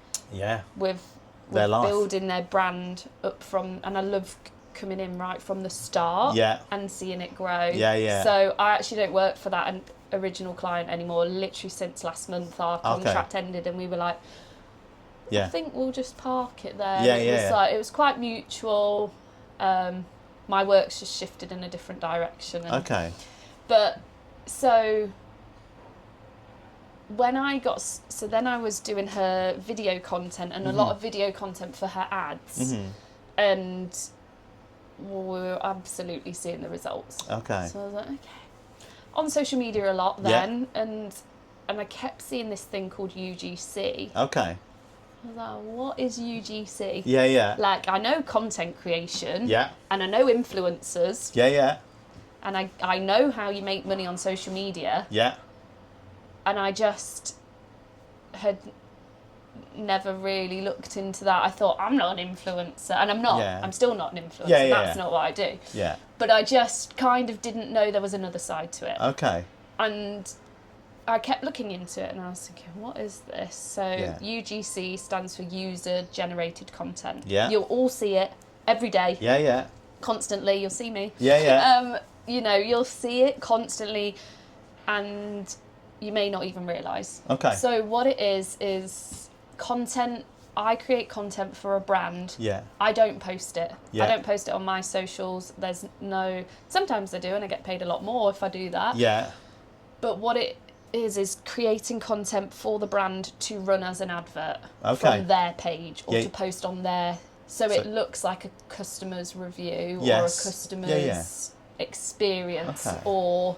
Speaker 2: with
Speaker 1: their life,
Speaker 2: building their brand up from, and I love coming in right from the start and seeing it grow.
Speaker 1: Yeah, yeah.
Speaker 2: So I actually don't work for that original client anymore. Literally since last month our contract ended and we were like, I think we'll just park it there. It was quite mutual. My work's just shifted in a different direction. And, but so when I got, so then I was doing her video content and a lot of video content for her ads, and we were absolutely seeing the results. Okay. So I was like, okay. On social media a lot then, and I kept seeing this thing called UGC.
Speaker 1: Okay.
Speaker 2: I was like, what is UGC?
Speaker 1: Yeah, yeah.
Speaker 2: Like, I know content creation.
Speaker 1: Yeah.
Speaker 2: And I know influencers.
Speaker 1: Yeah, yeah.
Speaker 2: And I know how you make money on social media.
Speaker 1: Yeah. And
Speaker 2: I just had never really looked into that. I thought, I'm not an influencer. And I'm not. Yeah. I'm still not an influencer. Yeah, yeah, That's not what I do.
Speaker 1: Yeah.
Speaker 2: But I just kind of didn't know there was another side to it.
Speaker 1: Okay.
Speaker 2: And I kept looking into it and I was thinking, what is this? So UGC stands for user generated content. Yeah. You'll all see it every day. Yeah, yeah. Constantly, you'll see me.
Speaker 1: Yeah, yeah.
Speaker 2: You know, you'll see it constantly and you may not even realise. Okay. So what it is content. I create content for a brand. Yeah. I don't post it. Yeah. I don't post it on my socials. There's no... Sometimes I do and I get paid a lot more if I do that. Yeah. But what it is creating content for the brand to run as an advert from their page or to post on their... So it looks like a customer's review or a customer's experience or...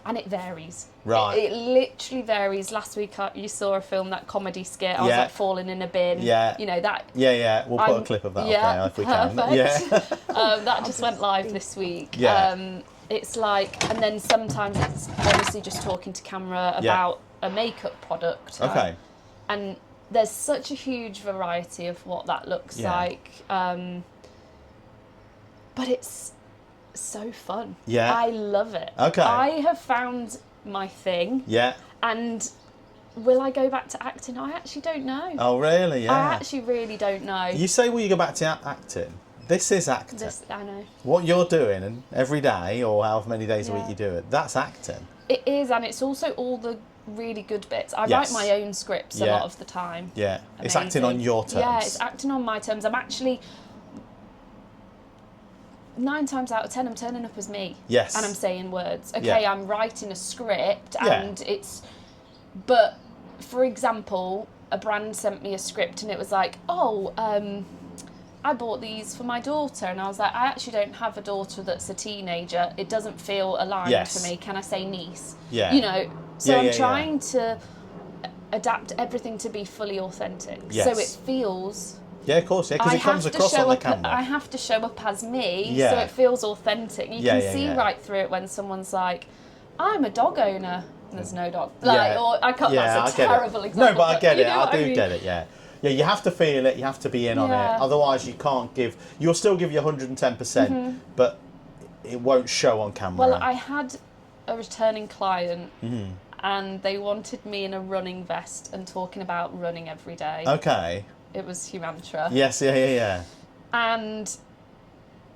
Speaker 2: And it varies. Right. It literally varies. Last week you saw a film, that comedy skit. I was like falling in a bin. Yeah. You know that.
Speaker 1: Yeah, yeah. We'll put a clip of that up if we can.
Speaker 2: Yeah. That just went live this week. Yeah. It's like, and then sometimes it's obviously just talking to camera about a makeup product. Okay. And there's such a huge variety of what that looks like. But it's so fun. Yeah. I love it. Okay. I have found my thing. Yeah. And will I go back to acting? I actually don't know.
Speaker 1: Oh, really? Yeah.
Speaker 2: I actually really don't know.
Speaker 1: You say, will you go back to acting? This is acting.
Speaker 2: I know.
Speaker 1: What you're doing, and every day or however many days a week you do it, that's acting.
Speaker 2: It is, and it's also all the really good bits. I write my own scripts a lot of the time.
Speaker 1: Yeah.
Speaker 2: Amazing.
Speaker 1: It's acting on your terms.
Speaker 2: Yeah, it's acting on my terms. I'm actually 9 times out of 10 I'm turning up as me.
Speaker 1: Yes.
Speaker 2: And I'm saying words. Okay, I'm writing a script and it's... But, for example, a brand sent me a script and it was like, I bought these for my daughter. And I was like, I actually don't have a daughter that's a teenager. It doesn't feel aligned for me. Can I say niece?
Speaker 1: Yeah.
Speaker 2: You know, so I'm trying to adapt everything to be fully authentic.
Speaker 1: Yes.
Speaker 2: So it feels...
Speaker 1: Yeah, of course, because it comes across on the camera.
Speaker 2: I have to show up as me, so it feels authentic. You can see right through it when someone's like, I'm a dog owner, and there's no dog. Like, or I can't, that's a terrible example.
Speaker 1: No, but I get it,
Speaker 2: I
Speaker 1: do get it, yeah. Yeah, you have to feel it, you have to be in on it, otherwise you can't give, you'll still give you 110%, but it won't show on camera.
Speaker 2: Well, I had a returning client, and they wanted me in a running vest and talking about running every day.
Speaker 1: Okay.
Speaker 2: It was Humantra.
Speaker 1: Yes, yeah.
Speaker 2: And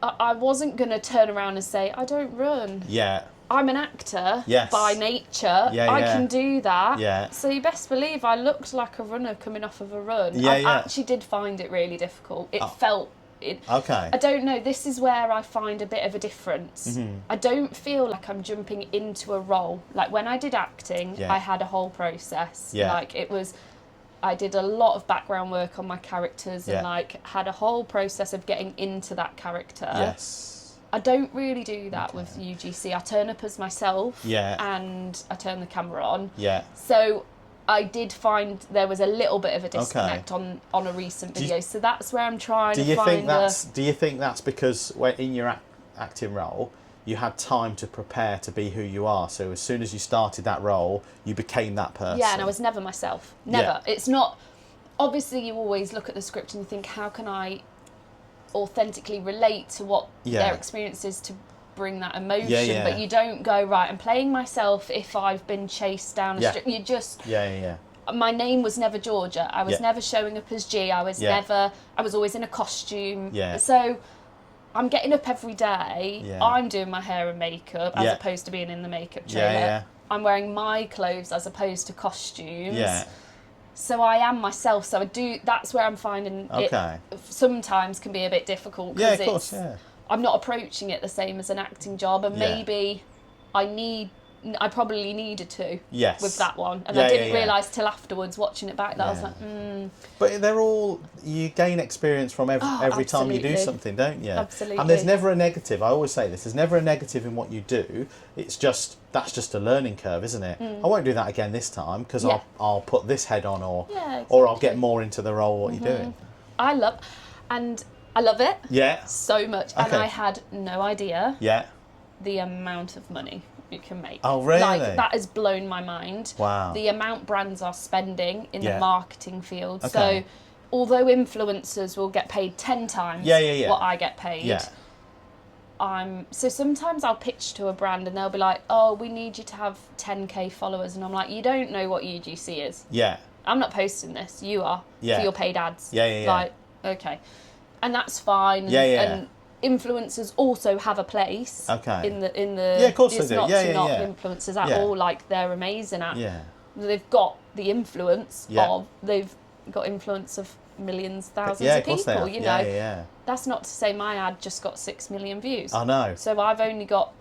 Speaker 2: I wasn't going to turn around and say, I don't run.
Speaker 1: Yeah.
Speaker 2: I'm an actor by nature. I can do that.
Speaker 1: Yeah.
Speaker 2: So you best believe I looked like a runner coming off of a run. I actually did find it really difficult. It felt...
Speaker 1: Okay.
Speaker 2: I don't know, this is where I find a bit of a difference. I don't feel like I'm jumping into a role. Like when I did acting, I had a whole process. Like it was... I did a lot of background work on my characters and like had a whole process of getting into that character.
Speaker 1: Yes.
Speaker 2: I don't really do that with UGC. I turn up as myself and I turn the camera on.
Speaker 1: Yeah.
Speaker 2: So I did find there was a little bit of a disconnect on a recent video. So that's where I'm trying to find
Speaker 1: Do you think that's because in your acting role, you had time to prepare to be who you are, so as soon as you started that role, you became that person?
Speaker 2: Yeah, and I was never myself. Never. It's not... Obviously, you always look at the script and you think, how can I authentically relate to what their experience is to bring that emotion? But you don't go, right, I'm playing myself if I've been chased down a street. You just... My name was never Georgia. I was never showing up as G. I was never... I was always in a costume. So... I'm getting up every day, I'm doing my hair and makeup as opposed to being in the makeup trailer. I'm wearing my clothes as opposed to costumes. So I am myself, so I do, that's where I'm finding it sometimes can be a bit difficult because I'm not approaching it the same as an acting job, and maybe I probably needed to with that one, and I didn't realise till afterwards watching it back that I was like,
Speaker 1: But they're all, you gain experience from every time you do something, don't you?
Speaker 2: Absolutely.
Speaker 1: And there's never a negative. I always say this, there's never a negative in what you do. It's just, that's just a learning curve, isn't it? I won't do that again this time because I'll put this head on or I'll get more into the role what you're doing.
Speaker 2: I love it.
Speaker 1: Yeah.
Speaker 2: So much. And I had no idea the amount of money you can make.
Speaker 1: Oh, really?
Speaker 2: Like, that has blown my mind.
Speaker 1: Wow.
Speaker 2: The amount brands are spending in the marketing field. So, although influencers will get paid 10 times what I get paid, so sometimes I'll pitch to a brand and they'll be like, oh, we need you to have 10k followers. And I'm like, you don't know what UGC is.
Speaker 1: Yeah.
Speaker 2: I'm not posting this. You are. For your paid ads.
Speaker 1: Yeah.
Speaker 2: Like, okay. And that's fine. And influencers also have a place in the
Speaker 1: of course they do.
Speaker 2: Not influencers at all, like they're amazing at they've got the influence of they've got influence of millions, thousands of people, you know. That's not to say my ad just got 6 million views.
Speaker 1: I know.
Speaker 2: So I've only got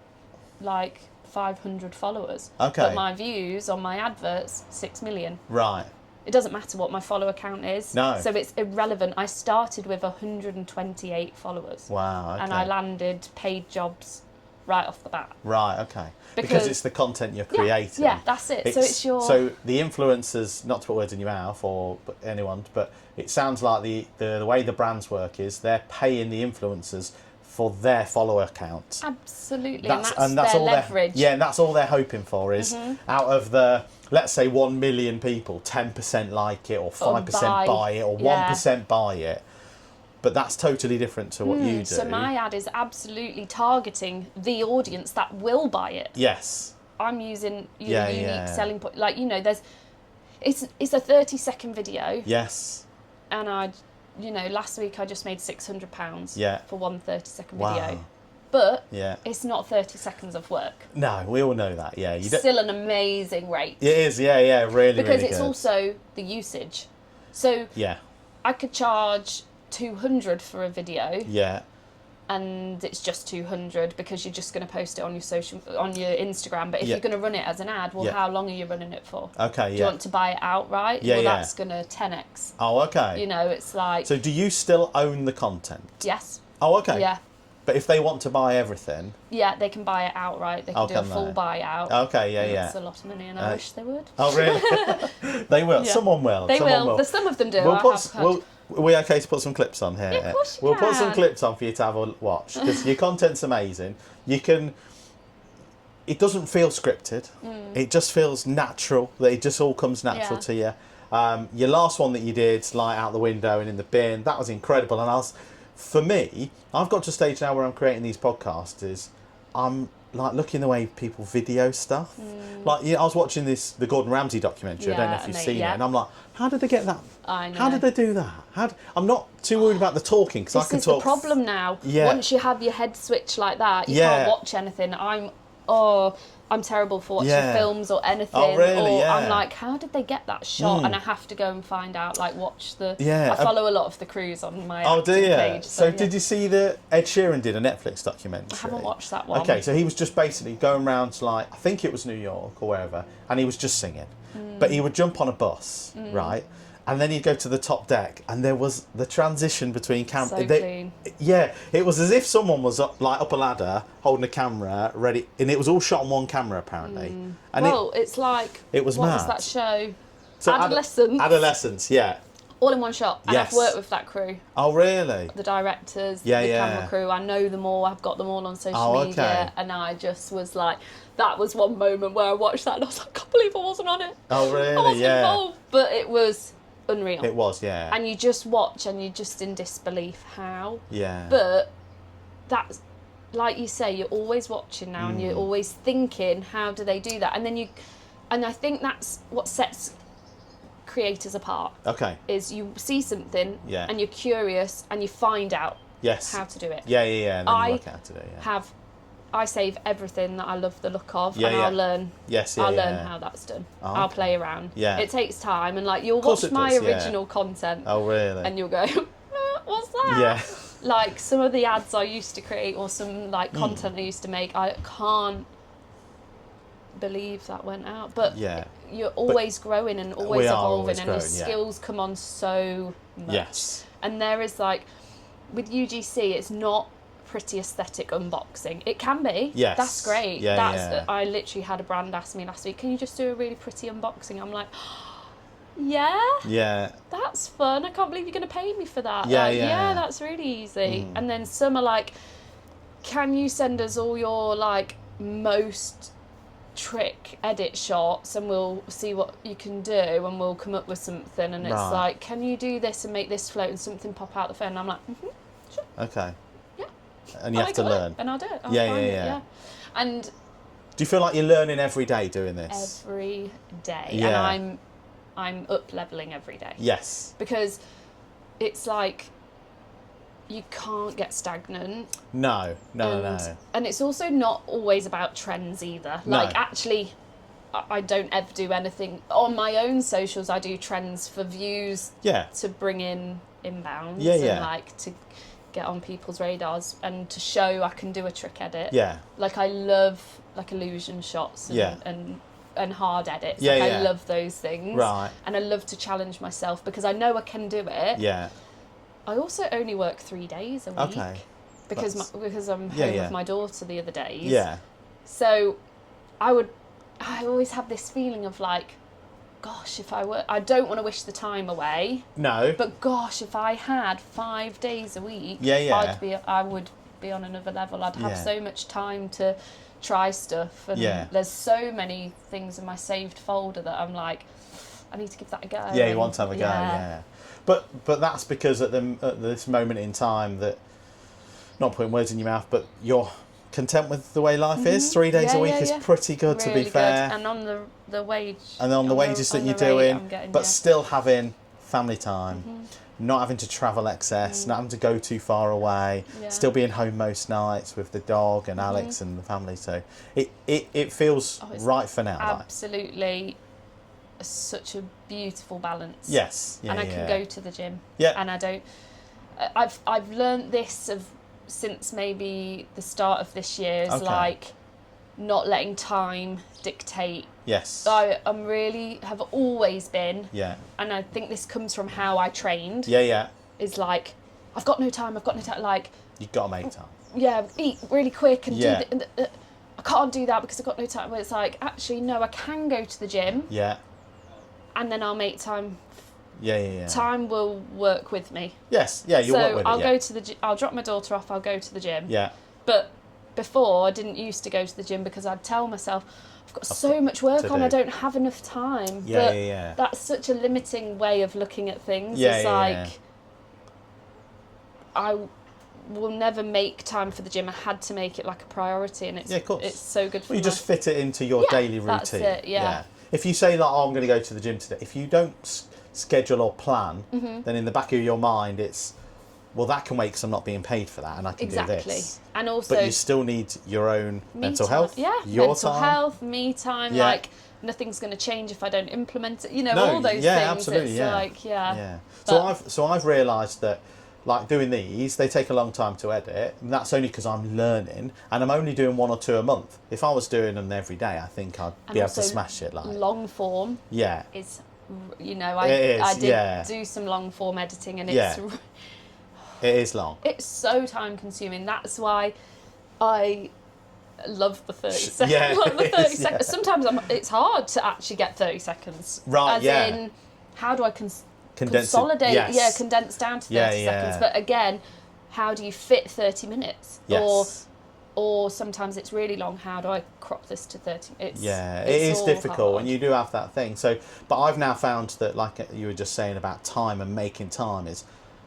Speaker 2: like 500 followers. But my views on my adverts 6 million.
Speaker 1: Right.
Speaker 2: It doesn't matter what my follower count is.
Speaker 1: No.
Speaker 2: So it's irrelevant. I started with 128 followers.
Speaker 1: Wow, okay.
Speaker 2: And I landed paid jobs right off the bat.
Speaker 1: Right, okay. Because it's the content you're creating.
Speaker 2: Yeah, that's it.
Speaker 1: So the influencers, not to put words in your mouth or anyone, but it sounds like the way the brands work is they're paying the influencers for their follower count.
Speaker 2: Absolutely,
Speaker 1: that's
Speaker 2: their leverage.
Speaker 1: And that's all they're hoping for is out of the, let's say 1 million people, 10% like it or 5% buy it or 1% buy it. But that's totally different to what you do.
Speaker 2: So my ad is absolutely targeting the audience that will buy it.
Speaker 1: Yes.
Speaker 2: I'm using unique selling point. Like, you know, there's it's a 30-second video.
Speaker 1: Yes.
Speaker 2: And last week I just made £600
Speaker 1: Yeah.
Speaker 2: for one 30-second
Speaker 1: Wow.
Speaker 2: video. But
Speaker 1: yeah.
Speaker 2: it's not 30 seconds of work.
Speaker 1: No, we all know that. Yeah,
Speaker 2: Still an amazing rate.
Speaker 1: It is. Yeah, really.
Speaker 2: Because
Speaker 1: really
Speaker 2: it's
Speaker 1: good.
Speaker 2: also the usage. So
Speaker 1: yeah,
Speaker 2: I could charge 200 for a video.
Speaker 1: Yeah.
Speaker 2: And it's just 200 because you're just going to post it on your Instagram. But if you're going to run it as an ad, well, how long are you running it for?
Speaker 1: Okay,
Speaker 2: Do you want to buy it outright?
Speaker 1: Yeah,
Speaker 2: that's going to 10x.
Speaker 1: Oh, okay.
Speaker 2: It's like...
Speaker 1: So do you still own the content?
Speaker 2: Yes.
Speaker 1: Oh, okay.
Speaker 2: Yeah.
Speaker 1: But if they want to buy everything...
Speaker 2: Yeah, they can buy it outright. They can do a full buyout.
Speaker 1: Okay, yeah.
Speaker 2: That's a lot of money, and I wish they would.
Speaker 1: Oh, really? They will. Yeah. Someone will.
Speaker 2: They will. Some of them do.
Speaker 1: Are we okay to put some clips on here?
Speaker 2: Yeah, of course
Speaker 1: We'll put some clips on for you to have a watch, because your content's amazing. You can... It doesn't feel scripted. It just feels natural. It just all comes natural to you. Your last one that you did, like out the window and in the bin, that was incredible. And for me, I've got to a stage now where I'm creating these podcasts. I'm like looking the way people video stuff. Like I was watching the Gordon Ramsay documentary. I don't know if you've seen it, and I'm like, how did they get that?
Speaker 2: I know.
Speaker 1: How did they do that? I'm not too worried about the talking, because I can talk.
Speaker 2: This is the problem now.
Speaker 1: Yeah.
Speaker 2: Once you have your head switched like that, you can't watch anything. I'm terrible for watching films or anything.
Speaker 1: Oh, really?
Speaker 2: I'm like, how did they get that shot? And I have to go and find out, watch the... I follow a lot of the crews on my page.
Speaker 1: So did you see that Ed Sheeran did a Netflix documentary?
Speaker 2: I haven't watched that one.
Speaker 1: Okay, so he was just basically going around to I think it was New York or wherever, and he was just singing. But he would jump on a bus, right? And then he'd go to the top deck, and there was the transition between cameras.
Speaker 2: So clean.
Speaker 1: Yeah, it was as if someone was up a ladder, holding a camera, ready, and it was all shot on one camera, apparently. And
Speaker 2: it's like...
Speaker 1: It was
Speaker 2: what
Speaker 1: mad.
Speaker 2: was that show?
Speaker 1: So
Speaker 2: Adolescence.
Speaker 1: Adolescence, yeah.
Speaker 2: All in one shot. And I've worked with that crew.
Speaker 1: Oh, really?
Speaker 2: The directors, the camera crew. I know them all. I've got them all on social media. And I just was like... That was one moment where I watched that and I was like, I can't believe I wasn't on it.
Speaker 1: Oh, really?
Speaker 2: I wasn't involved. But it was... unreal.
Speaker 1: It was, yeah.
Speaker 2: And you just watch and you're just in disbelief how.
Speaker 1: Yeah.
Speaker 2: But that's, like you say, you're always watching now and you're always thinking, how do they do that? And I think that's what sets creators apart. Okay. Is you see something and you're curious and you find out how to do it.
Speaker 1: Yeah. And then you work out how to do it.
Speaker 2: I save everything that I love the look of, and I'll learn. I'll learn how that's done. I'll play around. Yeah. It takes time, and you'll watch my original content.
Speaker 1: Oh, really?
Speaker 2: And you'll go, what's that? Yeah. Some of the ads I used to create, or some content I used to make, I can't believe that went out. But you're always growing and always evolving, and your skills come on so much. Yes. And there is with UGC, it's not pretty aesthetic unboxing. It can be. Yes. That's great. I literally had a brand ask me last week, can you just do a really pretty unboxing? I'm like, yeah, that's fun. I can't believe you're going to pay me for that. Yeah, that's really easy. And then some are like, can you send us all your most trick edit shots and we'll see what you can do and we'll come up with something. And it's can you do this and make this float and something pop out the phone? And I'm like, sure. Okay. And you have to learn. And I'll do it. Yeah. And do
Speaker 1: you feel like you're learning every day doing this?
Speaker 2: Every day. Yeah. And I'm up leveling every day. Yes. Because it's you can't get stagnant. No. And it's also not always about trends either. Actually, I don't ever do anything on my own socials. I do trends for views. Yeah. To bring in inbounds. Yeah. And to get on people's radars and to show I can do a trick edit. Yeah. I love illusion shots and hard edits. I love those things. Right. And I love to challenge myself because I know I can do it. Yeah. I also only work 3 days a week. Okay. Because I'm home with my daughter the other days. Yeah. So I always have this feeling of gosh, if I don't want to wish the time away. No. But gosh, if I had 5 days a week, I would be on another level. I'd have so much time to try stuff. And there's so many things in my saved folder that I'm I need to give that a go. Yeah, you want to have a go, yeah.
Speaker 1: But that's because at this moment in time that, not putting words in your mouth, but you're content with the way life is. 3 days a week is pretty good,
Speaker 2: really
Speaker 1: to be fair.
Speaker 2: Good. And on the wage.
Speaker 1: And on the wages that you're doing, but still having family time, not having to travel excess, not having to go too far away, still being home most nights with the dog and Alex and the family. So it feels right for now.
Speaker 2: Absolutely. Such a beautiful balance.
Speaker 1: Yes.
Speaker 2: And I can go to the gym.
Speaker 1: Yeah.
Speaker 2: And I don't... I've learned this since maybe the start of this year, is like not letting time dictate.
Speaker 1: Yes.
Speaker 2: I'm really have always been.
Speaker 1: Yeah.
Speaker 2: And I think this comes from how I trained.
Speaker 1: Yeah.
Speaker 2: Is like, I've got no time. Like,
Speaker 1: you've got to make time.
Speaker 2: Yeah, eat really quick and do I can't do that because I've got no time. But it's like, actually, no, I can go to the gym.
Speaker 1: Yeah.
Speaker 2: And then I'll make time.
Speaker 1: Yeah.
Speaker 2: Time will work with me.
Speaker 1: Yes, yeah, you'll work with it.
Speaker 2: So I'll go to the I'll drop my daughter off, I'll go to the gym.
Speaker 1: Yeah.
Speaker 2: But before, I didn't used to go to the gym because I'd tell myself, I've got so much work on, I don't have enough time.
Speaker 1: Yeah.
Speaker 2: That's such a limiting way of looking at things.
Speaker 1: Yeah,
Speaker 2: it's like, I will never make time for the gym. I had to make it like a priority, and it's so good for me.
Speaker 1: You just fit it into your daily routine.
Speaker 2: That's it, yeah.
Speaker 1: If you say, like, I'm going to go to the gym today, if you don't schedule or plan, then in the back of your mind it's, well, that can wait because I'm not being paid for that and I can do this.
Speaker 2: And also,
Speaker 1: but you still need your own mental health, your
Speaker 2: mental health, me time. Like, nothing's going to change if I don't implement it. All those things.
Speaker 1: Absolutely,
Speaker 2: it's
Speaker 1: like, So I've realised that, like, doing these, they take a long time to edit, and that's only because I'm learning, and I'm only doing 1 or 2 a month. If I was doing them every day, I think I'd be able to smash it. Like,
Speaker 2: long form is, I did do some long form editing, and it's
Speaker 1: it is long.
Speaker 2: It's so time consuming. That's why I love the 30 seconds.
Speaker 1: Yeah,
Speaker 2: the 30 seconds. Sometimes it's hard to actually get 30 seconds.
Speaker 1: Right,
Speaker 2: As in, how do I consolidate? Condense down to 30 seconds. But again, how do you fit 30 minutes?
Speaker 1: Yes.
Speaker 2: Or sometimes it's really long. How do I crop this to 30? It
Speaker 1: is difficult
Speaker 2: hard.
Speaker 1: when you do have that thing. So, but I've now found that, like you were just saying about time and making time, is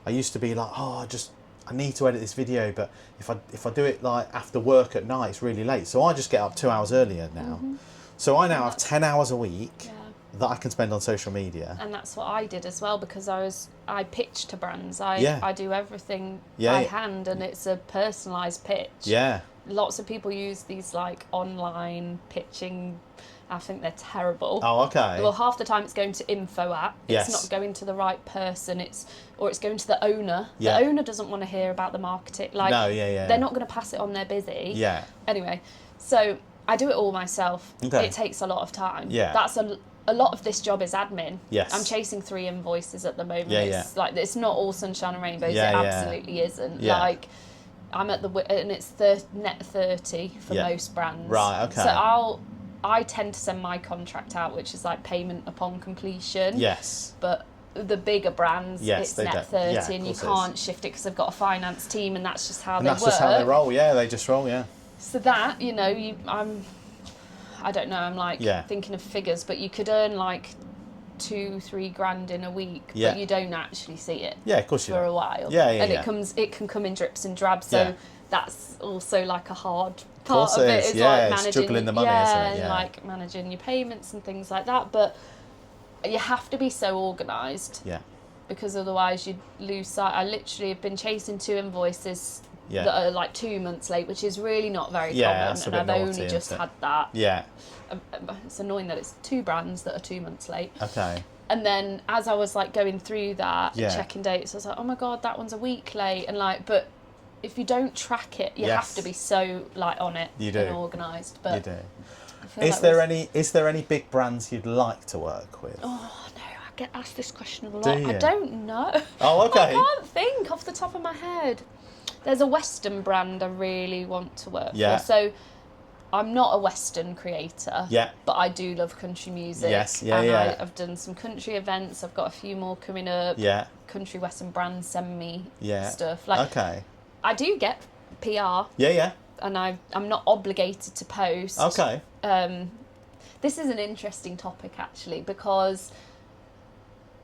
Speaker 1: I used to be like, I need to edit this video, but if I do it like after work at night, it's really late. So I just get up 2 hours earlier now. So I now have 10 hours a week that I can spend on social media.
Speaker 2: And that's what I did as well, because I pitch to brands. I do everything by hand, and it's a personalised pitch.
Speaker 1: Yeah.
Speaker 2: Lots of people use these like online pitching. I think they're terrible.
Speaker 1: Oh, okay.
Speaker 2: Well, half the time it's going to info at. It's not going to the right person. It's going to the owner.
Speaker 1: Yeah.
Speaker 2: The owner doesn't want to hear about the marketing. Like, they're not going to pass it on. They're busy.
Speaker 1: Yeah.
Speaker 2: Anyway, so I do it all myself.
Speaker 1: Okay.
Speaker 2: It takes a lot of time.
Speaker 1: Yeah.
Speaker 2: That's a lot of this job is admin.
Speaker 1: Yes.
Speaker 2: I'm chasing 3 invoices at the moment.
Speaker 1: Yeah,
Speaker 2: It's like, it's not all sunshine and rainbows.
Speaker 1: Yeah,
Speaker 2: it absolutely isn't.
Speaker 1: Yeah.
Speaker 2: Like, I'm at and it's net 30 for most brands.
Speaker 1: Right, okay.
Speaker 2: So I tend to send my contract out, which is like payment upon completion.
Speaker 1: Yes.
Speaker 2: But the bigger brands, it's net 30, and you can't shift it because they've got a finance team, and that's just how they work.
Speaker 1: That's just how they roll. Yeah, they just roll. Yeah.
Speaker 2: So that, I don't know. I'm like thinking of figures, but you could earn like 2-3 grand in a week, but you don't actually see it.
Speaker 1: Yeah, of course you
Speaker 2: for
Speaker 1: don't.
Speaker 2: a while.
Speaker 1: And
Speaker 2: it can come in drips and drabs. So that's also like a hard part of it. Is like managing,
Speaker 1: it's juggling the money, isn't it?
Speaker 2: And like managing your payments and things like that. But you have to be so organised.
Speaker 1: Yeah.
Speaker 2: Because otherwise you'd lose sight. I literally have been chasing 2 invoices that are like 2 months late, which is really not very common. And I've only just had that.
Speaker 1: Yeah.
Speaker 2: It's annoying that it's 2 brands that are 2 months late.
Speaker 1: Okay.
Speaker 2: And then as I was like going through that, checking dates, I was like, oh my God, that one's a week late. And like, but if you don't track it, you have to be so like on it and organised. But
Speaker 1: you do. Is there any big brands you'd like to work with?
Speaker 2: Oh no, I get asked this question a lot.
Speaker 1: Do you?
Speaker 2: I don't know.
Speaker 1: Oh, okay.
Speaker 2: I can't think off the top of my head. There's a Western brand I really want to work for. So I'm not a Western creator, but I do love country music. I've done some country events. I've got a few more coming up. Country Western brands send me stuff. Like, I do get PR. And I'm not obligated to post.
Speaker 1: Okay.
Speaker 2: This is an interesting topic actually, because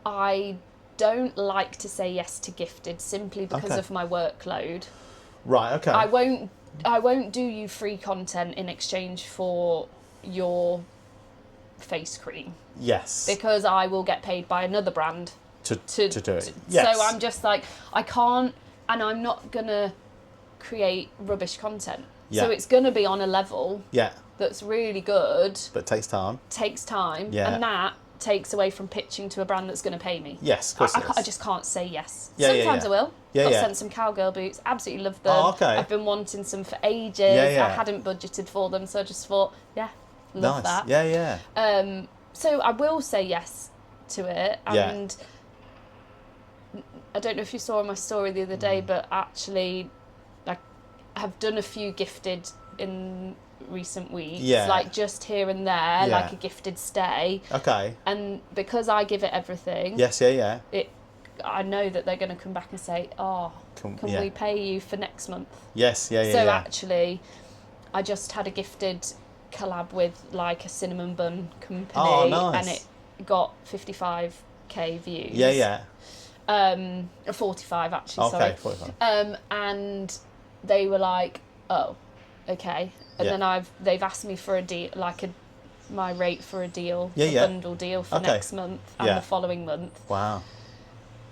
Speaker 2: I don't like to say yes to gifted simply because of my workload.
Speaker 1: Right, okay.
Speaker 2: I won't I won't do you free content in exchange for your face cream.
Speaker 1: Yes.
Speaker 2: Because I will get paid by another brand
Speaker 1: to do it. Yes.
Speaker 2: So I'm just like, I can't, and I'm not going to create rubbish content.
Speaker 1: Yeah.
Speaker 2: So it's going to be on a level that's really good.
Speaker 1: But it takes time.
Speaker 2: Yeah. And that takes away from pitching to a brand that's going to pay me.
Speaker 1: Yes, of course
Speaker 2: I just can't say yes.
Speaker 1: Yeah,
Speaker 2: Sometimes I will.
Speaker 1: Yeah,
Speaker 2: I've sent some cowgirl boots, absolutely love them.
Speaker 1: Oh, okay.
Speaker 2: I've been wanting some for ages.
Speaker 1: Yeah.
Speaker 2: I hadn't budgeted for them, so I just thought, love that.
Speaker 1: Yeah.
Speaker 2: So I will say yes to it, and I don't know if you saw my story the other day, but actually I have done a few gifted in recent weeks, like just here and there, like a gifted stay.
Speaker 1: Okay.
Speaker 2: And because I give it everything, I know that they're going to come back and say, can we pay you for next month?
Speaker 1: Yes,
Speaker 2: So actually, I just had a gifted collab with like a cinnamon bun company.
Speaker 1: Oh, nice.
Speaker 2: And it got 55k views.
Speaker 1: Yeah.
Speaker 2: 45 actually, sorry.
Speaker 1: Okay, 45.
Speaker 2: And they were like, oh, okay. And then they've asked me for a deal, like my rate for a deal, a bundle deal for next month and the following month.
Speaker 1: Wow.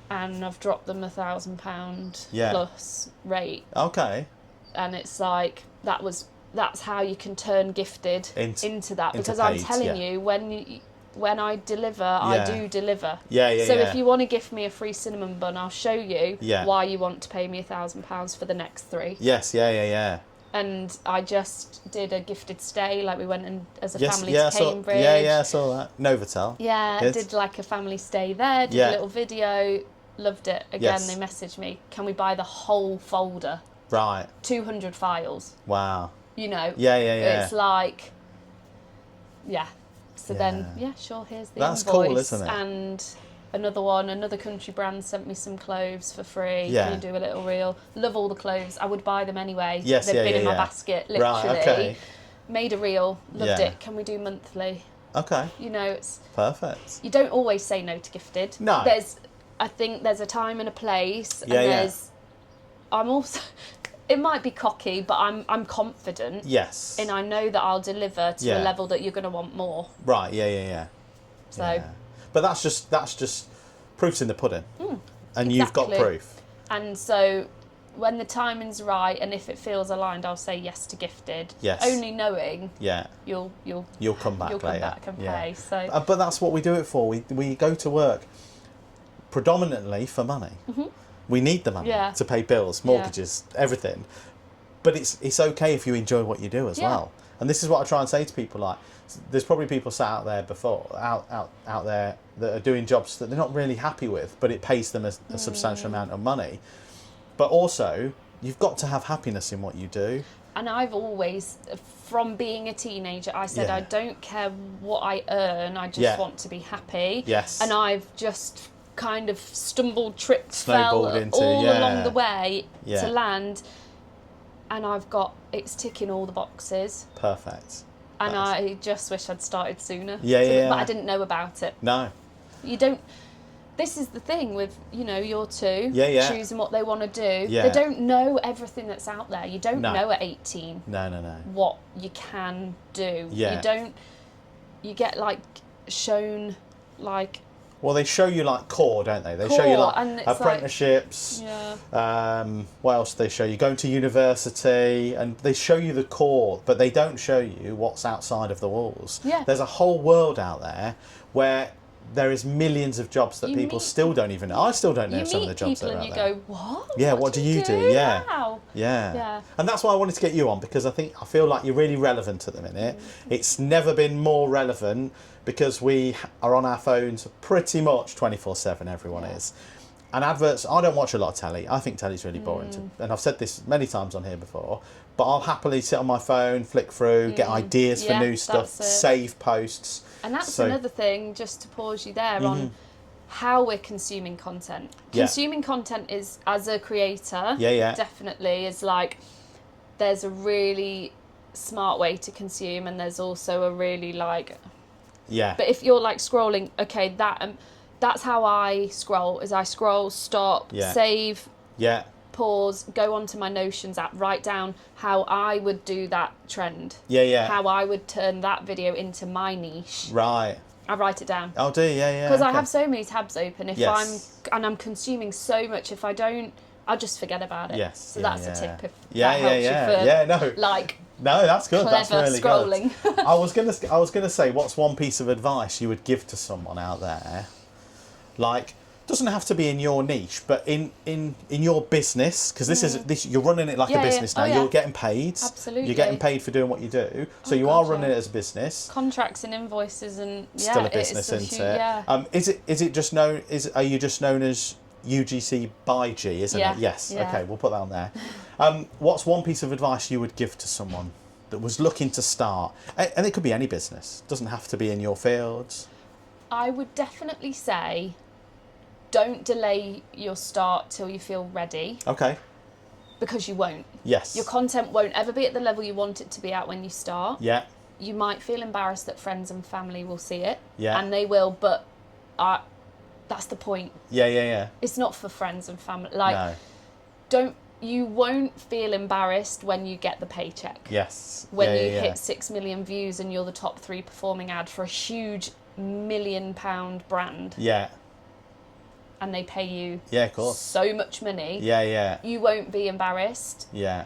Speaker 2: And I've dropped them £1,000 plus rate.
Speaker 1: Okay.
Speaker 2: And it's like, that's how you can turn gifted into that, because I'm telling you, when I deliver, I do deliver. So if you want to gift me a free cinnamon bun, I'll show you why you want to pay me £1,000 for the next 3.
Speaker 1: Yes, yeah.
Speaker 2: And I just did a gifted stay, like we went as a family to Cambridge.
Speaker 1: I saw that. Novotel.
Speaker 2: Yeah, I did like a family stay there, did a little video, loved it. Again, they messaged me, can we buy the whole folder?
Speaker 1: Right.
Speaker 2: 200 files.
Speaker 1: Wow.
Speaker 2: You know.
Speaker 1: Yeah.
Speaker 2: It's like, So then, sure, here's the
Speaker 1: invoice. That's cool, isn't it?
Speaker 2: And another country brand sent me some clothes for free.
Speaker 1: Yeah.
Speaker 2: Can you do a little reel? Love all the clothes. I would buy them anyway.
Speaker 1: Yes,
Speaker 2: They've been in my basket, literally.
Speaker 1: Right, okay.
Speaker 2: Made a reel. Loved it. Can we do monthly?
Speaker 1: Okay.
Speaker 2: You know, it's...
Speaker 1: Perfect.
Speaker 2: You don't always say no to gifted.
Speaker 1: No.
Speaker 2: I think there's a time and a place. And I'm also... It might be cocky, but I'm confident.
Speaker 1: Yes.
Speaker 2: And I know that I'll deliver to a level that you're going to want more.
Speaker 1: Right, yeah.
Speaker 2: So...
Speaker 1: Yeah. But that's just proof's in the pudding. And you've got proof.
Speaker 2: And so when the timing's right and if it feels aligned, I'll say yes to gifted.
Speaker 1: Yes.
Speaker 2: Only knowing you'll
Speaker 1: come back later.
Speaker 2: Back and pay. So
Speaker 1: but that's what we do it for. We go to work predominantly for money. Mm-hmm. We need the money to pay bills, mortgages, everything. But it's okay if you enjoy what you do as well. And this is what I try and say to people, like, there's probably people sat out there out there that are doing jobs that they're not really happy with, but it pays them a substantial amount of money. But also, you've got to have happiness in what you do.
Speaker 2: And I've always, from being a teenager, I said, I don't care what I earn, I just want to be happy.
Speaker 1: Yes.
Speaker 2: And I've just kind of fell along the way to land. And it's ticking all the boxes.
Speaker 1: Perfect.
Speaker 2: And I just wish I'd started sooner.
Speaker 1: But
Speaker 2: I didn't know about it.
Speaker 1: No.
Speaker 2: You don't... This is the thing with, your two, choosing what they want to do.
Speaker 1: Yeah.
Speaker 2: They don't know everything that's out there. You don't know at 18
Speaker 1: no.
Speaker 2: what you can do.
Speaker 1: Yeah.
Speaker 2: You get, shown,
Speaker 1: Well, they show you, core, don't they? They show you, apprenticeships. What else do they show you? Going to university, and they show you the core, but they don't show you what's outside of the walls.
Speaker 2: Yeah.
Speaker 1: There's a whole world out there where there is millions of jobs that people still don't even know. I still don't know some of the jobs that are out there.
Speaker 2: You go, what?
Speaker 1: Yeah, what do you do? Yeah.
Speaker 2: Wow.
Speaker 1: Yeah. And that's why I wanted to get you on, because I feel like you're really relevant at the minute. It's never been more relevant because we are on our phones pretty much 24/7, everyone is. And adverts, I don't watch a lot of telly. I think telly's really boring. And I've said this many times on here before, but I'll happily sit on my phone, flick through, get ideas for new stuff, save posts.
Speaker 2: And that's another thing, just to pause you there, on how we're consuming content. Consuming content is, as a creator, definitely is there's a really smart way to consume, and there's also a really but if you're scrolling, that's how I scroll, is I scroll, stop, save, pause, go onto my Notions app, write down how I would do that trend.
Speaker 1: Yeah.
Speaker 2: How I would turn that video into my niche.
Speaker 1: Right.
Speaker 2: I write it down.
Speaker 1: Oh, do you? Yeah.
Speaker 2: Because I have so many tabs open. If
Speaker 1: Yes.
Speaker 2: I'm consuming so much, if I don't, I'll just forget about it.
Speaker 1: Yes.
Speaker 2: So that's a tip. If
Speaker 1: Yeah,
Speaker 2: that helps you for
Speaker 1: No, that's good.
Speaker 2: clever
Speaker 1: That's really
Speaker 2: scrolling.
Speaker 1: good. I was gonna say, what's one piece of advice you would give to someone out there? Like, doesn't have to be in your niche, but in your business, because this you're running it like a business now. You're getting paid.
Speaker 2: Absolutely.
Speaker 1: You're getting paid for doing what you do. So you are running it as a business.
Speaker 2: Contracts and invoices and
Speaker 1: Still a business, isn't it?
Speaker 2: Yeah.
Speaker 1: Is it just known? Are you just known as UGC by G? Isn't it? Yes.
Speaker 2: Yeah.
Speaker 1: Okay, we'll put that on there. What's one piece of advice you would give to someone that was looking to start? And it could be any business. It doesn't have to be in your fields.
Speaker 2: I would definitely say, don't delay your start till you feel ready.
Speaker 1: Okay.
Speaker 2: Because you won't.
Speaker 1: Yes.
Speaker 2: Your content won't ever be at the level you want it to be at when you start.
Speaker 1: Yeah.
Speaker 2: You might feel embarrassed that friends and family will see it.
Speaker 1: Yeah.
Speaker 2: And they will, but that's the point.
Speaker 1: Yeah.
Speaker 2: It's not for friends and family.
Speaker 1: No.
Speaker 2: You won't feel embarrassed when you get the paycheck.
Speaker 1: Yes.
Speaker 2: When you hit 6 million views and you're the top 3 performing ad for a huge £1 million brand.
Speaker 1: Yeah.
Speaker 2: And they pay you
Speaker 1: of course.
Speaker 2: so much money.
Speaker 1: Yeah.
Speaker 2: You won't be embarrassed
Speaker 1: Yeah.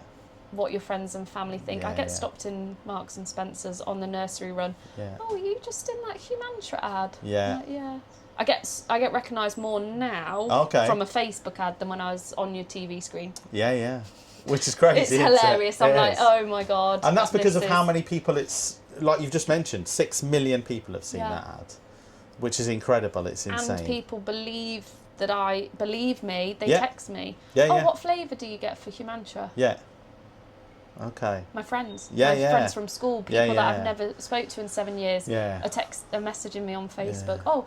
Speaker 2: what your friends and family think. I get stopped in Marks and Spencer's on the nursery run.
Speaker 1: Yeah.
Speaker 2: Oh, you just in that Humantra ad?
Speaker 1: Yeah.
Speaker 2: Yeah. I get recognised more now from a Facebook ad than when I was on your TV screen.
Speaker 1: Yeah. Which is crazy.
Speaker 2: It's hilarious. I'm like, oh my God.
Speaker 1: And that's because of how many people it's, like you've just mentioned, 6 million people have seen that ad, which is incredible. It's insane.
Speaker 2: And people believe me. They text me.
Speaker 1: Yeah.
Speaker 2: What flavour do you get for Humantra?
Speaker 1: Yeah. Okay.
Speaker 2: My friends.
Speaker 1: Yeah.
Speaker 2: Friends from school, people that I've
Speaker 1: yeah.
Speaker 2: never spoke to in 7 years.
Speaker 1: Yeah.
Speaker 2: Are messaging me on Facebook.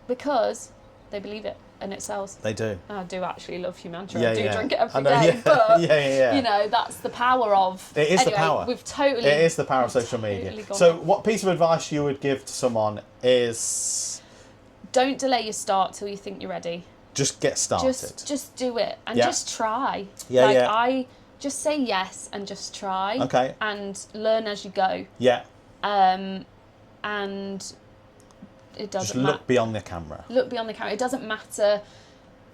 Speaker 2: Because they believe it and it sells.
Speaker 1: They do.
Speaker 2: I do actually love Humantra.
Speaker 1: Yeah,
Speaker 2: I do drink it every
Speaker 1: day.
Speaker 2: day. But
Speaker 1: yeah.
Speaker 2: you know, that's the power of.
Speaker 1: It is the power.
Speaker 2: It
Speaker 1: is the power of social media. So, what piece of advice you would give to someone is?
Speaker 2: Don't delay your start till you think you're ready.
Speaker 1: Just get started.
Speaker 2: Just do it and just try.
Speaker 1: Yeah.
Speaker 2: I just say yes and just try.
Speaker 1: Okay.
Speaker 2: And learn as you go.
Speaker 1: Yeah.
Speaker 2: And it doesn't
Speaker 1: just look beyond the camera.
Speaker 2: Look beyond the camera. It doesn't matter.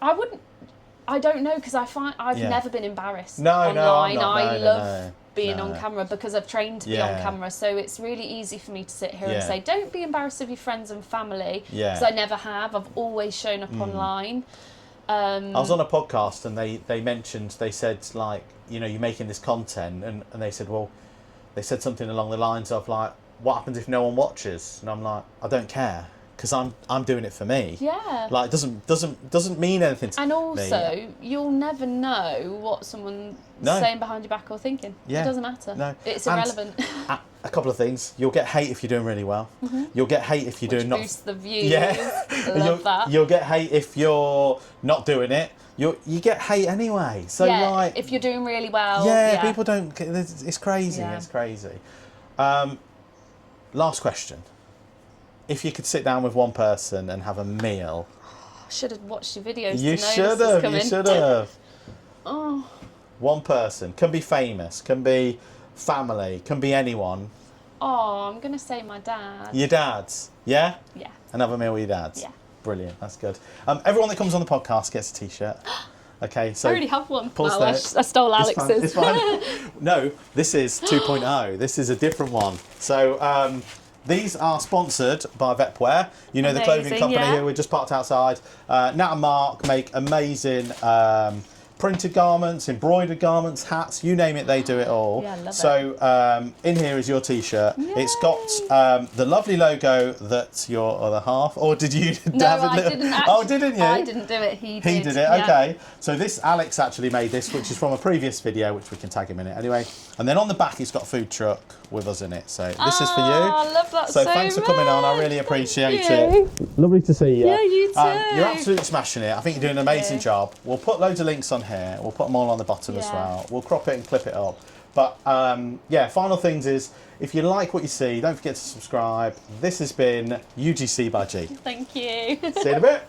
Speaker 2: I don't know, because I've never been embarrassed online. I love being on camera because I've trained to be on camera. So it's really easy for me to sit here and say, don't be embarrassed of your friends and family. Because I never have. I've always shown up online. I
Speaker 1: was on a podcast and they said, like, you know, you're making this content, and they said, well, they said something along the lines of like, what happens if no one watches? And I'm like, I don't care, because I'm doing it for me.
Speaker 2: Yeah.
Speaker 1: Like, it doesn't mean anything to me.
Speaker 2: And also, you'll never know what someone's saying behind your back or thinking.
Speaker 1: Yeah.
Speaker 2: It doesn't matter.
Speaker 1: No.
Speaker 2: It's irrelevant.
Speaker 1: A couple of things. You'll get hate if you're doing really well. Mm-hmm. You'll get hate if you're doing not.
Speaker 2: Boost the views.
Speaker 1: Yeah.
Speaker 2: Love that.
Speaker 1: You'll get hate if you're not doing it. You get hate anyway. So like,
Speaker 2: if you're doing really well.
Speaker 1: Yeah. People don't. It's crazy. Yeah. It's crazy. Last question. If you could sit down with one person and have a meal.
Speaker 2: I should have watched your videos.
Speaker 1: You should have.
Speaker 2: Oh.
Speaker 1: One person. Can be famous. Can be family. Can be anyone.
Speaker 2: Oh, I'm going to say my dad.
Speaker 1: Your dad's? Yeah?
Speaker 2: Yeah.
Speaker 1: And have a meal with your dad's?
Speaker 2: Yeah.
Speaker 1: Brilliant. That's good. Everyone that comes on the podcast gets a T-shirt. Okay, so
Speaker 2: I already have one.
Speaker 1: Pause
Speaker 2: I stole Alex's.
Speaker 1: It's fine. No, this is 2.0. This is a different one. So these are sponsored by Vepwear. You know, the clothing company who we just parked outside. Nat and Mark make amazing printed garments, embroidered garments, hats, you name it, they do it all.
Speaker 2: Yeah, I love it.
Speaker 1: So in here is your T-shirt.
Speaker 2: Yay.
Speaker 1: It's got the lovely logo that your other half, or did you have
Speaker 2: I didn't actually.
Speaker 1: Oh, didn't you?
Speaker 2: I didn't do it, he did.
Speaker 1: He did it, okay. So this, Alex actually made this, which is from a previous video, which we can tag him in it anyway. And then on the back, it's got a food truck with us in it. So this is for you.
Speaker 2: I love that so
Speaker 1: thanks for coming on, I really appreciate
Speaker 2: it.
Speaker 1: Lovely to see you.
Speaker 2: Yeah, you too.
Speaker 1: You're absolutely smashing it. I think you're doing an amazing job. We'll put loads of links on here. We'll put them all on the bottom as well. We'll crop it and clip it up. But yeah, final things is, if you like what you see, don't forget to subscribe. This has been UGC by G.
Speaker 2: Thank you.
Speaker 1: See you in a bit.